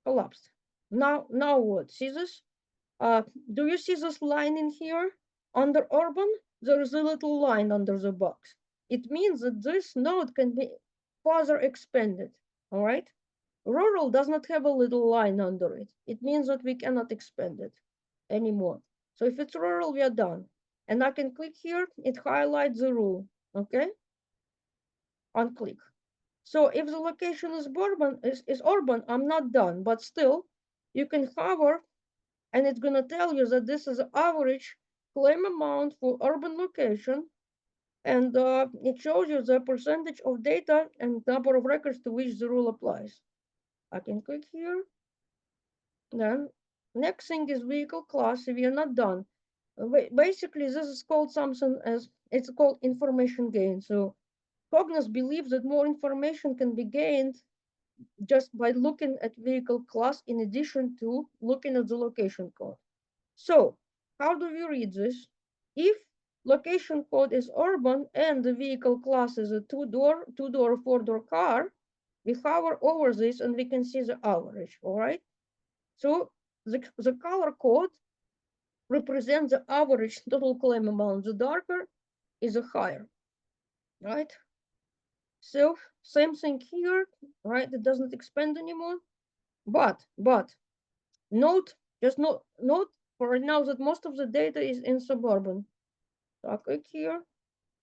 Speaker 1: Collapsed. Now what? See this? Uh, do you see this line in here? Under urban, there is a little line under the box. It means that this node can be further expanded, all right? Rural does not have a little line under it. It means that we cannot expand it anymore. So if it's rural, we are done. And I can click here, it highlights the rule, okay? Unclick. So if the location is urban, I'm not done, but still, you can hover and it's gonna tell you that this is the average claim amount for urban location, and it shows you the percentage of data and number of records to which the rule applies. I can click here. Then next thing is vehicle class. We are not done. Basically, this is called something as it's called information gain. So Cognos believes that more information can be gained just by looking at vehicle class in addition to looking at the location code. So how do we read this? If location code is urban and the vehicle class is a two-door, four-door car, we hover over this and we can see the average, all right? So the color code represents the average total claim amount. The darker is the higher, right? So same thing here, right? It doesn't expand anymore. But note, just note for right now that most of the data is in suburban. So I click here.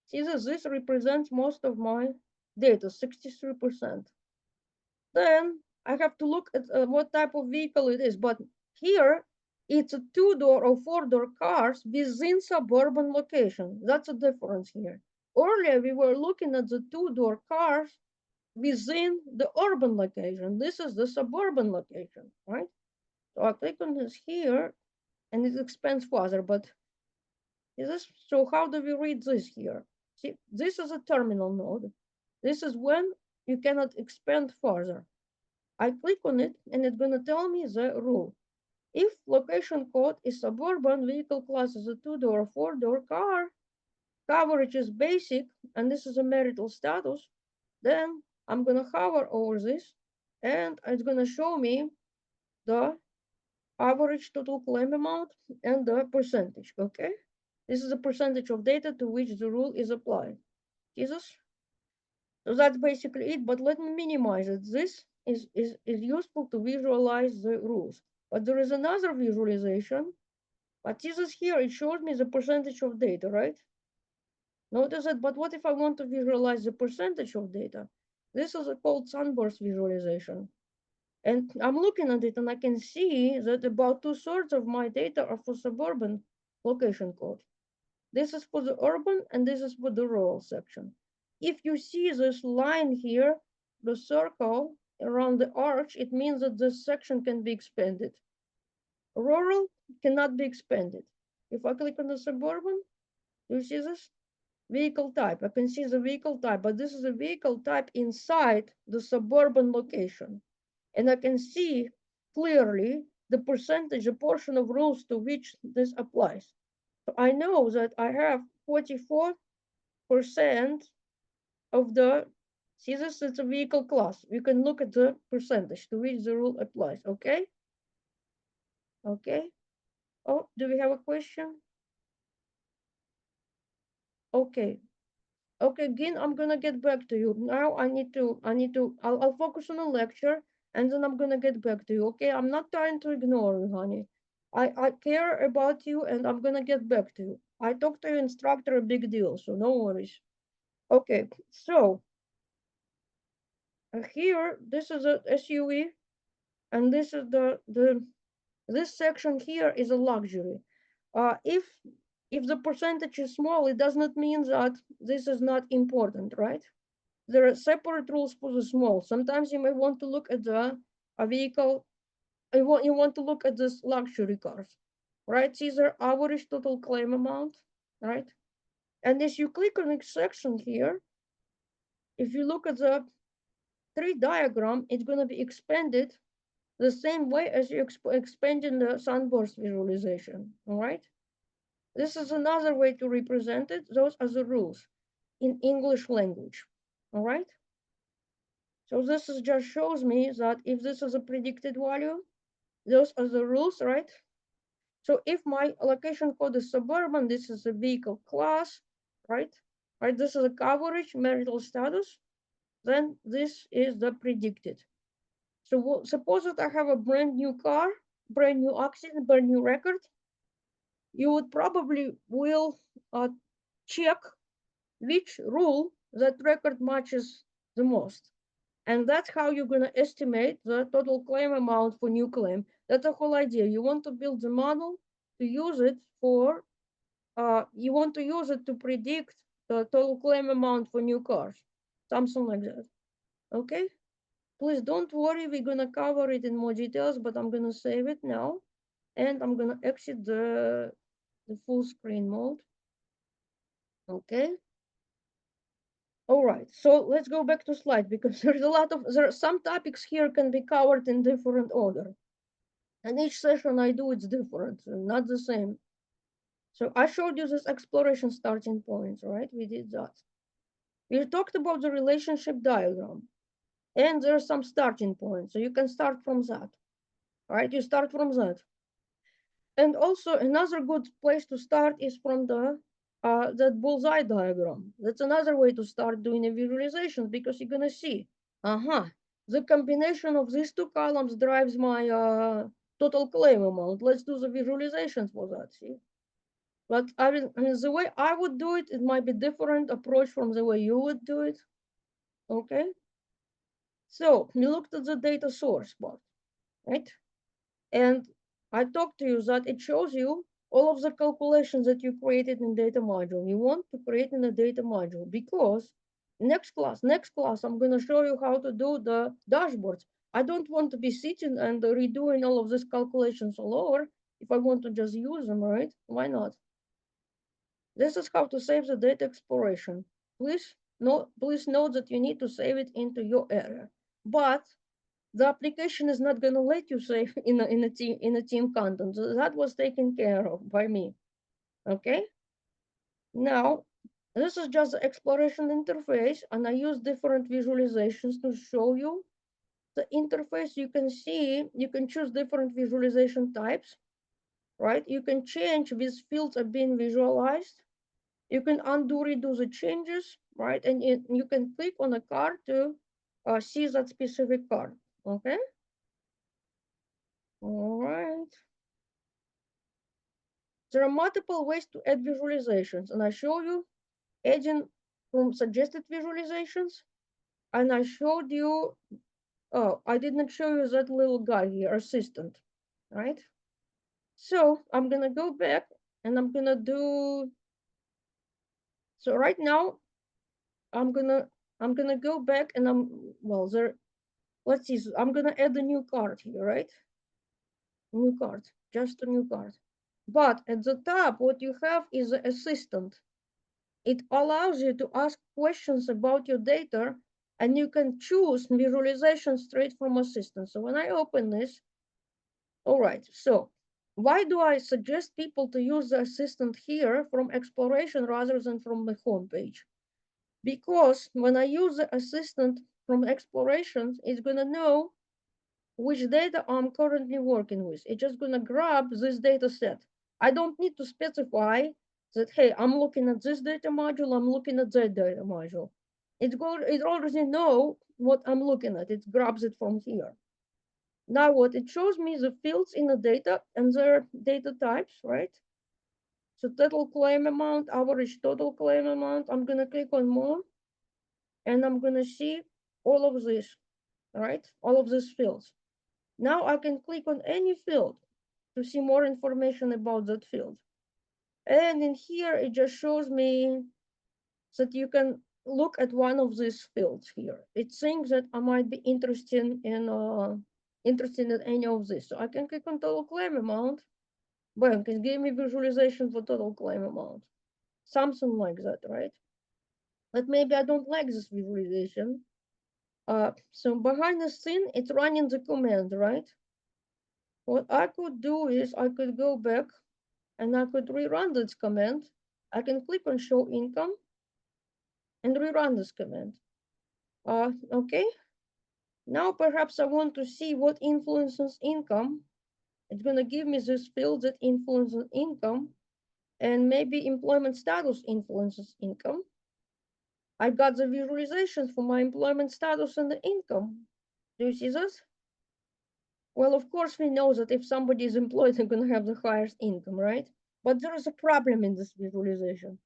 Speaker 1: See that this represents most of my data, 63%. Then I have to look at what type of vehicle it is. But here, it's a two-door or four-door cars within suburban location. That's a difference here. Earlier, we were looking at the two-door cars within the urban location. This is the suburban location, right? So I click on this here, and it expands further. But is this so? How do we read this here? See, this is a terminal node. This is when you cannot expand further. I click on it and it's going to tell me the rule. If location code is suburban, vehicle class is a two-door or four-door car, coverage is basic, and this is a marital status, then I'm going to hover over this and it's going to show me the average total claim amount and the percentage, okay? This is the percentage of data to which the rule is applied. Jesus? So that's basically it, but let me minimize it. This is useful to visualize the rules. But there is another visualization. But this is here, it shows me the percentage of data, right? Notice that, but what if I want to visualize the percentage of data? This is a called sunburst visualization. And I'm looking at it and I can see that about 2/3 of my data are for suburban location code. This is for the urban and this is for the rural section. If you see this line here, the circle around the arch, it means that this section can be expanded. Rural cannot be expanded. If I click on the suburban, you see this? Vehicle type. I can see the vehicle type, but this is a vehicle type inside the suburban location. And I can see clearly the percentage, a portion of rules to which this applies. So I know that I have 44% of the, see this, it's a vehicle class. You can look at the percentage to which the rule applies, okay? Okay. Oh, do we have a question? Okay. Okay, again, I'm gonna get back to you. Now I'll focus on the lecture and then I'm gonna get back to you. Okay, I'm not trying to ignore you, honey. I care about you and I'm gonna get back to you. I talked to your instructor, a big deal, so no worries. Okay, so here, this is a SUV and this is this section here is a luxury. If the percentage is small, it does not mean that this is not important, right? There are separate rules for the small. Sometimes you may want to look at a vehicle. You want to look at this luxury cars, right? These are average total claim amount, right? And as you click on each section here, if you look at the tree diagram, it's going to be expanded the same way as you expand in the sunburst visualization, all right? This is another way to represent it. Those are the rules in English language, all right? So this is just shows me that if this is a predicted value, those are the rules, right? So if my location code is suburban, this is a vehicle class, right? Right, this is a coverage, marital status, then this is the predicted. So suppose that I have a brand new car, brand new accident, brand new record, you would probably will check which rule that record matches the most. And that's how you're going to estimate the total claim amount for new claim. That's the whole idea. You want to build the model to use it for, you want to use it to predict the total claim amount for new cars, something like that. Okay? Please don't worry, we're going to cover it in more details, but I'm going to save it now. And I'm going to exit the full screen mode. Okay? All right, so let's go back to slide because some topics here can be covered in different order. And each session I do, it's different, not the same. So I showed you this exploration starting points, right? We did that. We talked about the relationship diagram and there are some starting points. So you can start from that, right? You start from that. And also another good place to start is from that bullseye diagram. That's another way to start doing a visualization because you're gonna see, the combination of these two columns drives my total claim amount. Let's do the visualizations for that, see? But I mean, the way I would do it, it might be different approach from the way you would do it, okay? So we looked at the data source part, right? And I talked to you that it shows you all of the calculations that you created in data module. You want to create in the data module because next class, I'm going to show you how to do the dashboards. I don't want to be sitting and redoing all of these calculations all over. If I want to just use them, right? Why not? This is how to save the data exploration. Please note that you need to save it into your area. But the application is not going to let you save in a team content. So that was taken care of by me. Okay. Now, this is just the exploration interface, and I use different visualizations to show you the interface. You can see, you can choose different visualization types, right? You can change which fields are being visualized. You can undo, redo the changes, right? And you can click on a card to see that specific card. Okay. All right. There are multiple ways to add visualizations, and I show you adding from suggested visualizations, and I showed you, oh, I did not show you that little guy here, assistant, right? So I'm gonna go back and I'm gonna do, so right now, I'm gonna go back and let's see, so I'm gonna add a new card here, right? New card, just a new card. But at the top, what you have is the assistant. It allows you to ask questions about your data and you can choose visualization straight from assistant. So when I open this, all right, so why do I suggest people to use the assistant here from exploration rather than from the home page? Because when I use the assistant from exploration, it's gonna know which data I'm currently working with. It's just gonna grab this data set. I don't need to specify that, hey, I'm looking at this data module, I'm looking at that data module. It already know what I'm looking at. It grabs it from here. Now what it shows me the fields in the data and their data types, right? So total claim amount, average total claim amount. I'm gonna click on more, and I'm gonna see all of this, right? All of these fields. Now I can click on any field to see more information about that field. And in here, it just shows me that you can look at one of these fields here. It thinks that I might be interested in any of this. So I can click on total claim amount. Bam, it gave me visualization for total claim amount. Something like that, right? But maybe I don't like this visualization. So behind the scene, it's running the command, right? What I could do is I could go back and I could rerun this command. I can click on show income and rerun this command. Okay. Now perhaps I want to see what influences income. It's gonna give me this field that influences income, and maybe employment status influences income. I got the visualization for my employment status and the income. Do you see this? Well, of course, we know that if somebody is employed, they're going to have the highest income, right? But there is a problem in this visualization.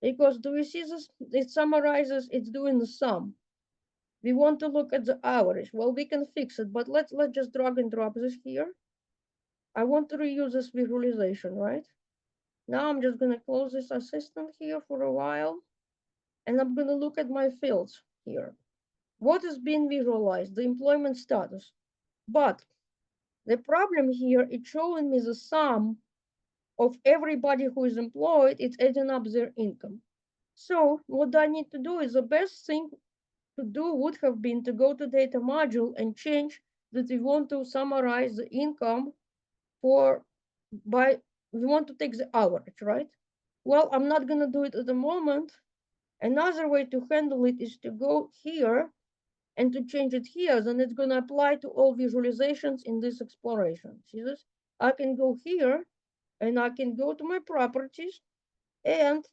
Speaker 1: Because do you see this? It summarizes, it's doing the sum. We want to look at the average. Well, we can fix it, but let's just drag and drop this here. I want to reuse this visualization, right? Now I'm just going to close this assistant here for a while. And I'm going to look at my fields here. What is being visualized? The employment status. But the problem here, it's showing me the sum of everybody who is employed. It's adding up their income. So what I need to do is the best thing to do would have been to go to data module and change that we want to summarize the income we want to take the average, right? Well, I'm not going to do it at the moment. Another way to handle it is to go here and to change it here. Then it's going to apply to all visualizations in this exploration. See this? I can go here and I can go to my properties, and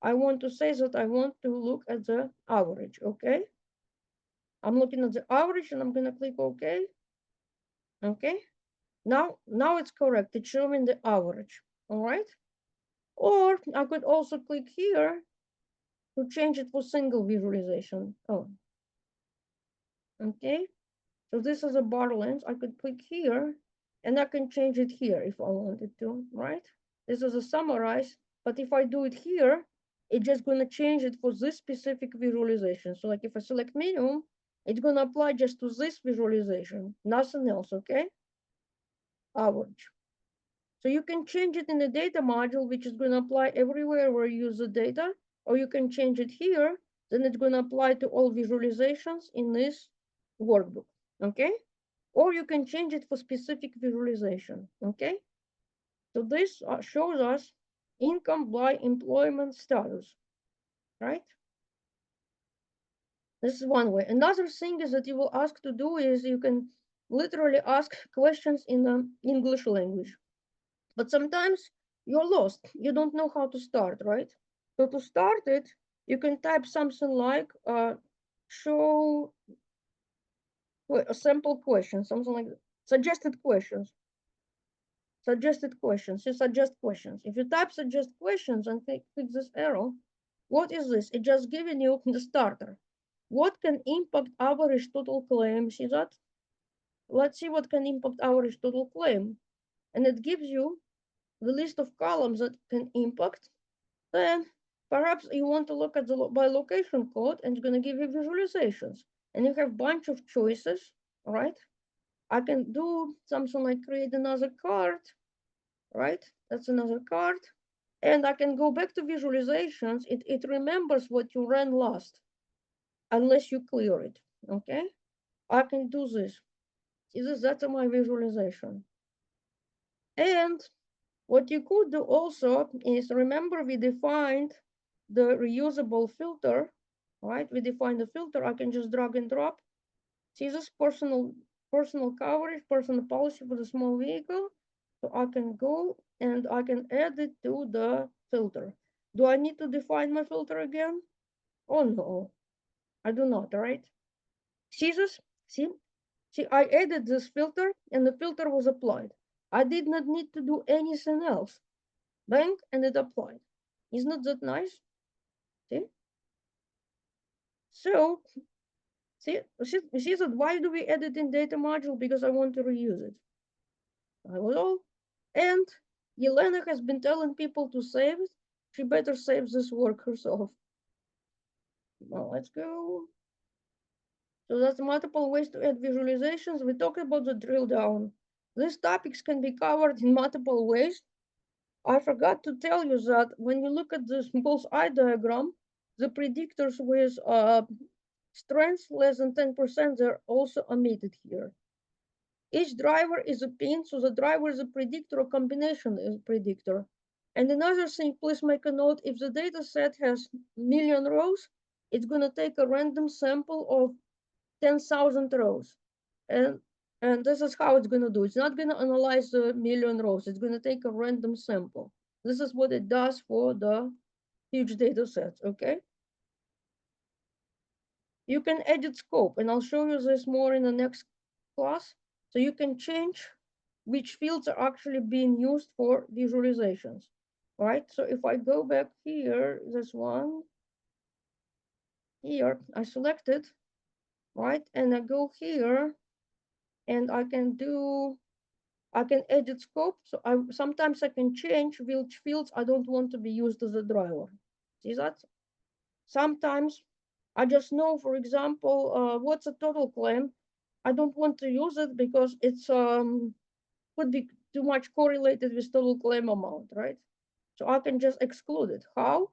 Speaker 1: I want to say that I want to look at the average, okay? I'm looking at the average and I'm going to click OK. Okay. Now it's correct. It's showing the average. All right. Or I could also click here to change it for single visualization. Oh, okay. So this is a bar length. I could click here and I can change it here if I wanted to, right? This is a summarize, but if I do it here, it's just going to change it for this specific visualization. So like if I select minimum, it's going to apply just to this visualization, nothing else, okay? Average. So you can change it in the data module, which is going to apply everywhere where you use the data, or you can change it here, then it's going to apply to all visualizations in this workbook, okay? Or you can change it for specific visualization, okay? So this shows us income by employment status, right? This is one way. Another thing is that you will ask to do is you can literally ask questions in the English language. But sometimes you're lost. You don't know how to start, right? So to start it, you can type something like show a sample question, something like that. Suggested questions. Suggested questions. You suggest questions. If you type suggest questions and click this arrow, what is this? It's just giving you the starter. What can impact average total claim? See that? Let's see what can impact average total claim. And it gives you the list of columns that can impact. Then perhaps you want to look at the by location code, and it's going to give you visualizations. And you have a bunch of choices, right? I can do something like create another card, right? That's another card. And I can go back to visualizations. It remembers what you ran last, unless you clear it, okay? I can do this. See this, that's my visualization. And what you could do also is, remember we defined the reusable filter, right? We defined the filter. I can just drag and drop. See this personal coverage, personal policy for the small vehicle. So I can go and I can add it to the filter. Do I need to define my filter again? Oh no, I do not, right? See this? See? See, I added this filter and the filter was applied. I did not need to do anything else. Bang, and it applied. Isn't that nice? See? So, see that why do we edit in data module? Because I want to reuse it. I was all. And Yelena has been telling people to save it. She better save this work herself. Now let's go. So that's multiple ways to add visualizations. We talked about the drill down. These topics can be covered in multiple ways. I forgot to tell you that when you look at this bull's-eye diagram, the predictors with strength less than 10%, they're also omitted here. Each driver is a pin, so the driver is a predictor or combination is a predictor. And another thing, please make a note, if the data set has million rows, it's gonna take a random sample of 10,000 rows. And this is how it's gonna do. It's not gonna analyze the million rows. It's gonna take a random sample. This is what it does for the huge data sets, okay? You can edit scope, and I'll show you this more in the next class. So you can change which fields are actually being used for visualizations, right? So if I go back here, this one, here, I select it, right? And I go here, and I can edit scope. So sometimes I can change which fields I don't want to be used as a driver. See that? Sometimes I just know, for example, what's a total claim. I don't want to use it because it's could be too much correlated with total claim amount, right? So I can just exclude it. How?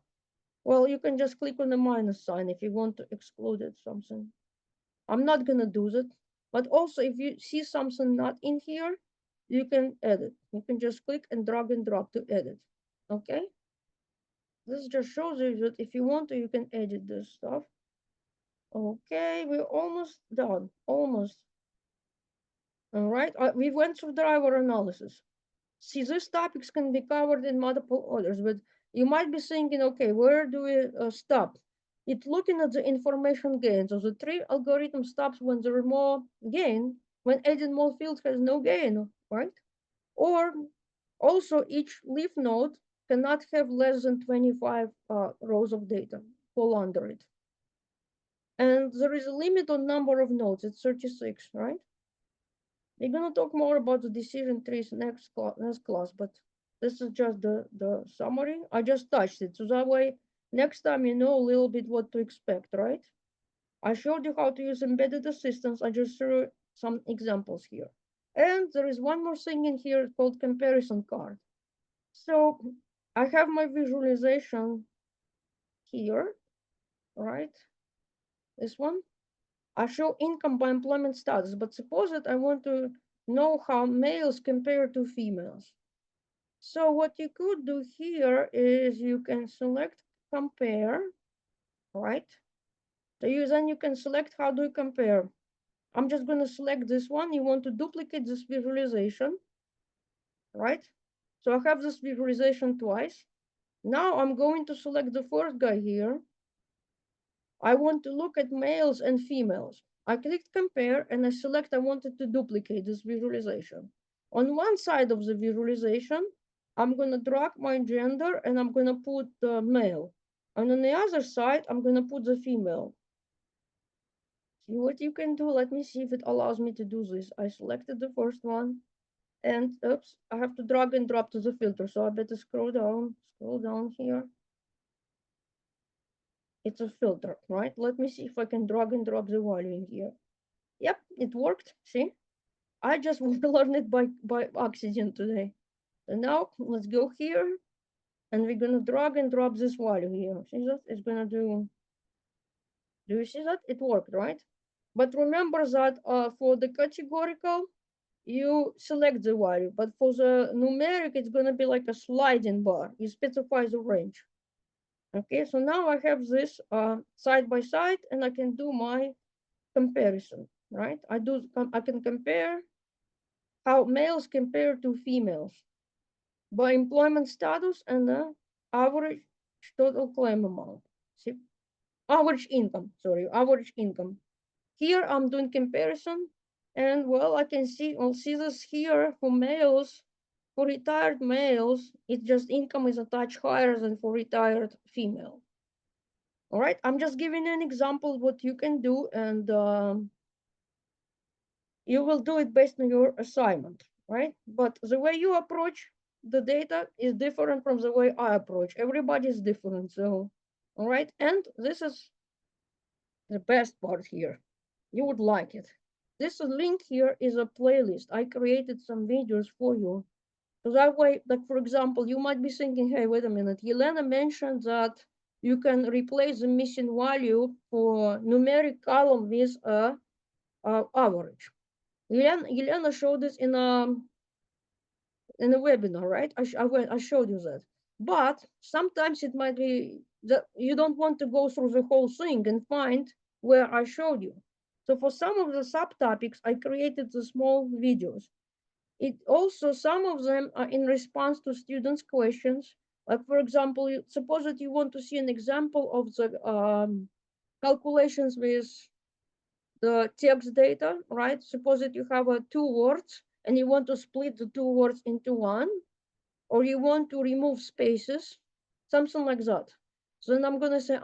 Speaker 1: Well, you can just click on the minus sign if you want to exclude it something. I'm not gonna do that. But also if you see something not in here, you can edit. You can just click and drag and drop to edit. Okay? This just shows you that if you want to, you can edit this stuff. Okay, we're almost done. Almost. All right, we went through driver analysis. See, these topics can be covered in multiple orders, but you might be thinking, okay, where do we stop? It's looking at the information gain. So the tree algorithm stops when there are more gain, when adding more fields has no gain, right? Or also each leaf node cannot have less than 25 rows of data fall under it. And there is a limit on number of nodes, it's 36, right? We're gonna talk more about the decision trees next class, but this is just the summary. I just touched it, so that way next time you know a little bit what to expect, right? I showed you how to use embedded assistance. I just threw some examples here. And there is one more thing in here called comparison card. So I have my visualization here, right? This one. I show income by employment status, but suppose that I want to know how males compare to females. So what you could do here is you can select compare, right? So then you can select how do you compare. I'm just going to select this one. You want to duplicate this visualization, right? So I have this visualization twice. Now I'm going to select the first guy here. I want to look at males and females. I clicked compare and I select I wanted to duplicate this visualization. On one side of the visualization, I'm going to drag my gender and I'm going to put the male. And on the other side, I'm going to put the female. See what you can do? Let me see if it allows me to do this. I selected the first one and oops, I have to drag and drop to the filter. So I better scroll down here. It's a filter, right? Let me see if I can drag and drop the value in here. Yep, it worked. See, I just learned it by accident today. And now let's go here and we're gonna drag and drop this value here. See that? It's gonna do you see that? It worked, right? But remember that for the categorical, you select the value, but for the numeric, it's gonna be like a sliding bar. You specify the range. Okay, so now I have this side by side and I can do my comparison, right? I can compare how males compare to females. by employment status and the average total claim amount. See, average income, sorry, average income. Here I'm doing comparison, and well, I'll see this here for males. For retired males, it's just income is a touch higher than for retired female. All right, I'm just giving an example of what you can do, and you will do it based on your assignment, right? But the way you approach the data is different from the way I approach. Everybody is different, so, all right? And this is the best part here. You would like it. This link here is a playlist. I created some videos for you. So that way, like for example, you might be thinking, hey, wait a minute, Yelena mentioned that you can replace the missing value for numeric column with a average. Yelena showed this in a webinar, right? I showed you that. But sometimes it might be that you don't want to go through the whole thing and find where I showed you. So for some of the subtopics, I created the small videos. It also, some of them are in response to students' questions. Like for example, suppose that you want to see an example of the calculations with the text data, right? Suppose that you have two words and you want to split the two words into one, or you want to remove spaces, something like that. So then I'm gonna say,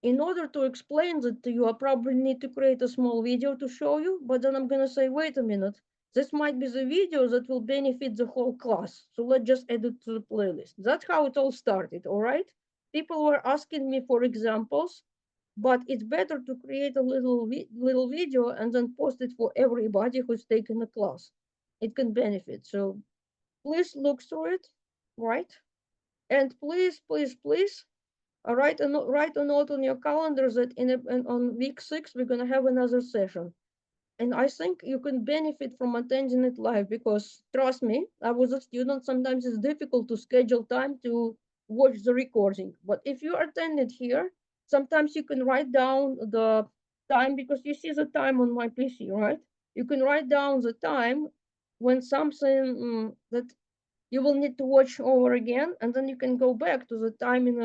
Speaker 1: in order to explain that to you, I probably need to create a small video to show you, but then I'm gonna say, wait a minute, this might be the video that will benefit the whole class. So let's just add it to the playlist. That's how it all started, all right? People were asking me for examples, but it's better to create a little video and then post it for everybody who's taken the class. It can benefit. So please look through it, right? And please, write a note on your calendar that on week 6 we're gonna have another session. And I think you can benefit from attending it live because trust me, I was a student. Sometimes it's difficult to schedule time to watch the recording. But if you attend it here, sometimes you can write down the time because you see the time on my PC, right? You can write down the time when something that you will need to watch over again, and then you can go back to the time in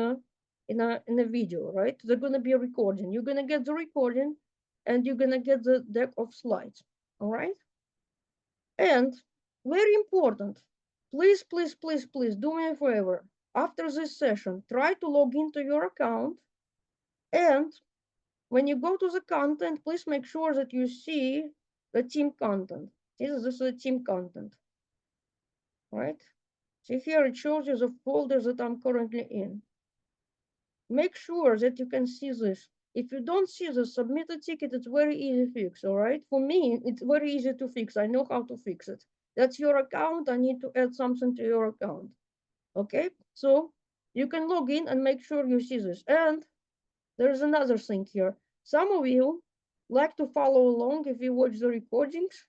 Speaker 1: a video, right? They're gonna be a recording. You're gonna get the recording, and you're gonna get the deck of slides. All right. And very important, please do me a favor. After this session, try to log into your account, and when you go to the content, please make sure that you see the team content. This is the team content, right? See here, it shows you the folders that I'm currently in. Make sure that you can see this. If you don't see the submit a ticket, it's very easy to fix, all right? For me, it's very easy to fix. I know how to fix it. That's your account. I need to add something to your account, okay? So you can log in and make sure you see this. And there's another thing here. Some of you like to follow along if you watch the recordings.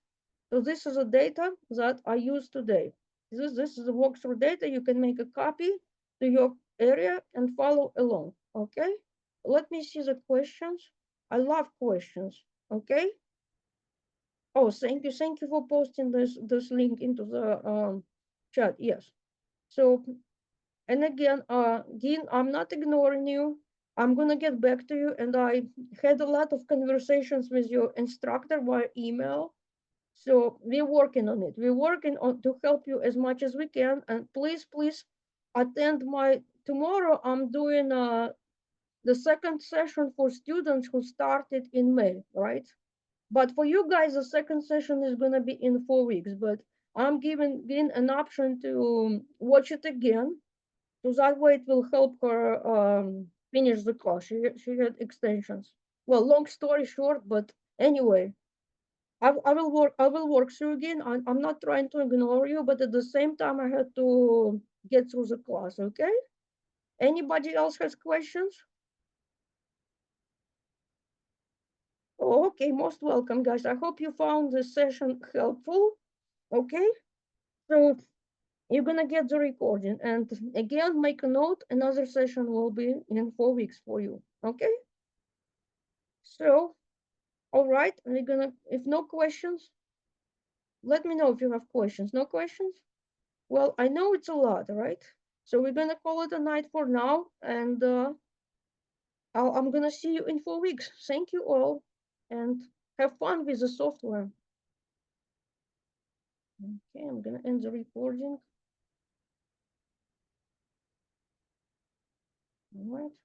Speaker 1: So this is the data that I used today. This is the walkthrough data. You can make a copy to your area and follow along, okay? Let me see the questions. I love questions, okay? Oh, thank you for posting this link into the chat, yes. So, and again, Dean, I'm not ignoring you. I'm gonna get back to you, and I had a lot of conversations with your instructor via email. So we're working on it. We're working on to help you as much as we can. And please attend my tomorrow. I'm doing the second session for students who started in May, right? But for you guys, the second session is gonna be in 4 weeks. But I'm giving an option to watch it again, so that way it will help her finish the course. She had extensions. Well, long story short, but anyway, I will work through again. I'm not trying to ignore you, but at the same time I had to get through the class, okay? Anybody else has questions? Oh, okay, most welcome, guys. I hope you found this session helpful. Okay, so you're gonna get the recording, and again, make a note. Another session will be in 4 weeks for you. Okay, so all right, we're gonna. If no questions, let me know if you have questions. No questions? Well, I know it's a lot, right? So we're gonna call it a night for now, and I'm gonna see you in 4 weeks. Thank you all, and have fun with the software. Okay, I'm gonna end the recording. All right.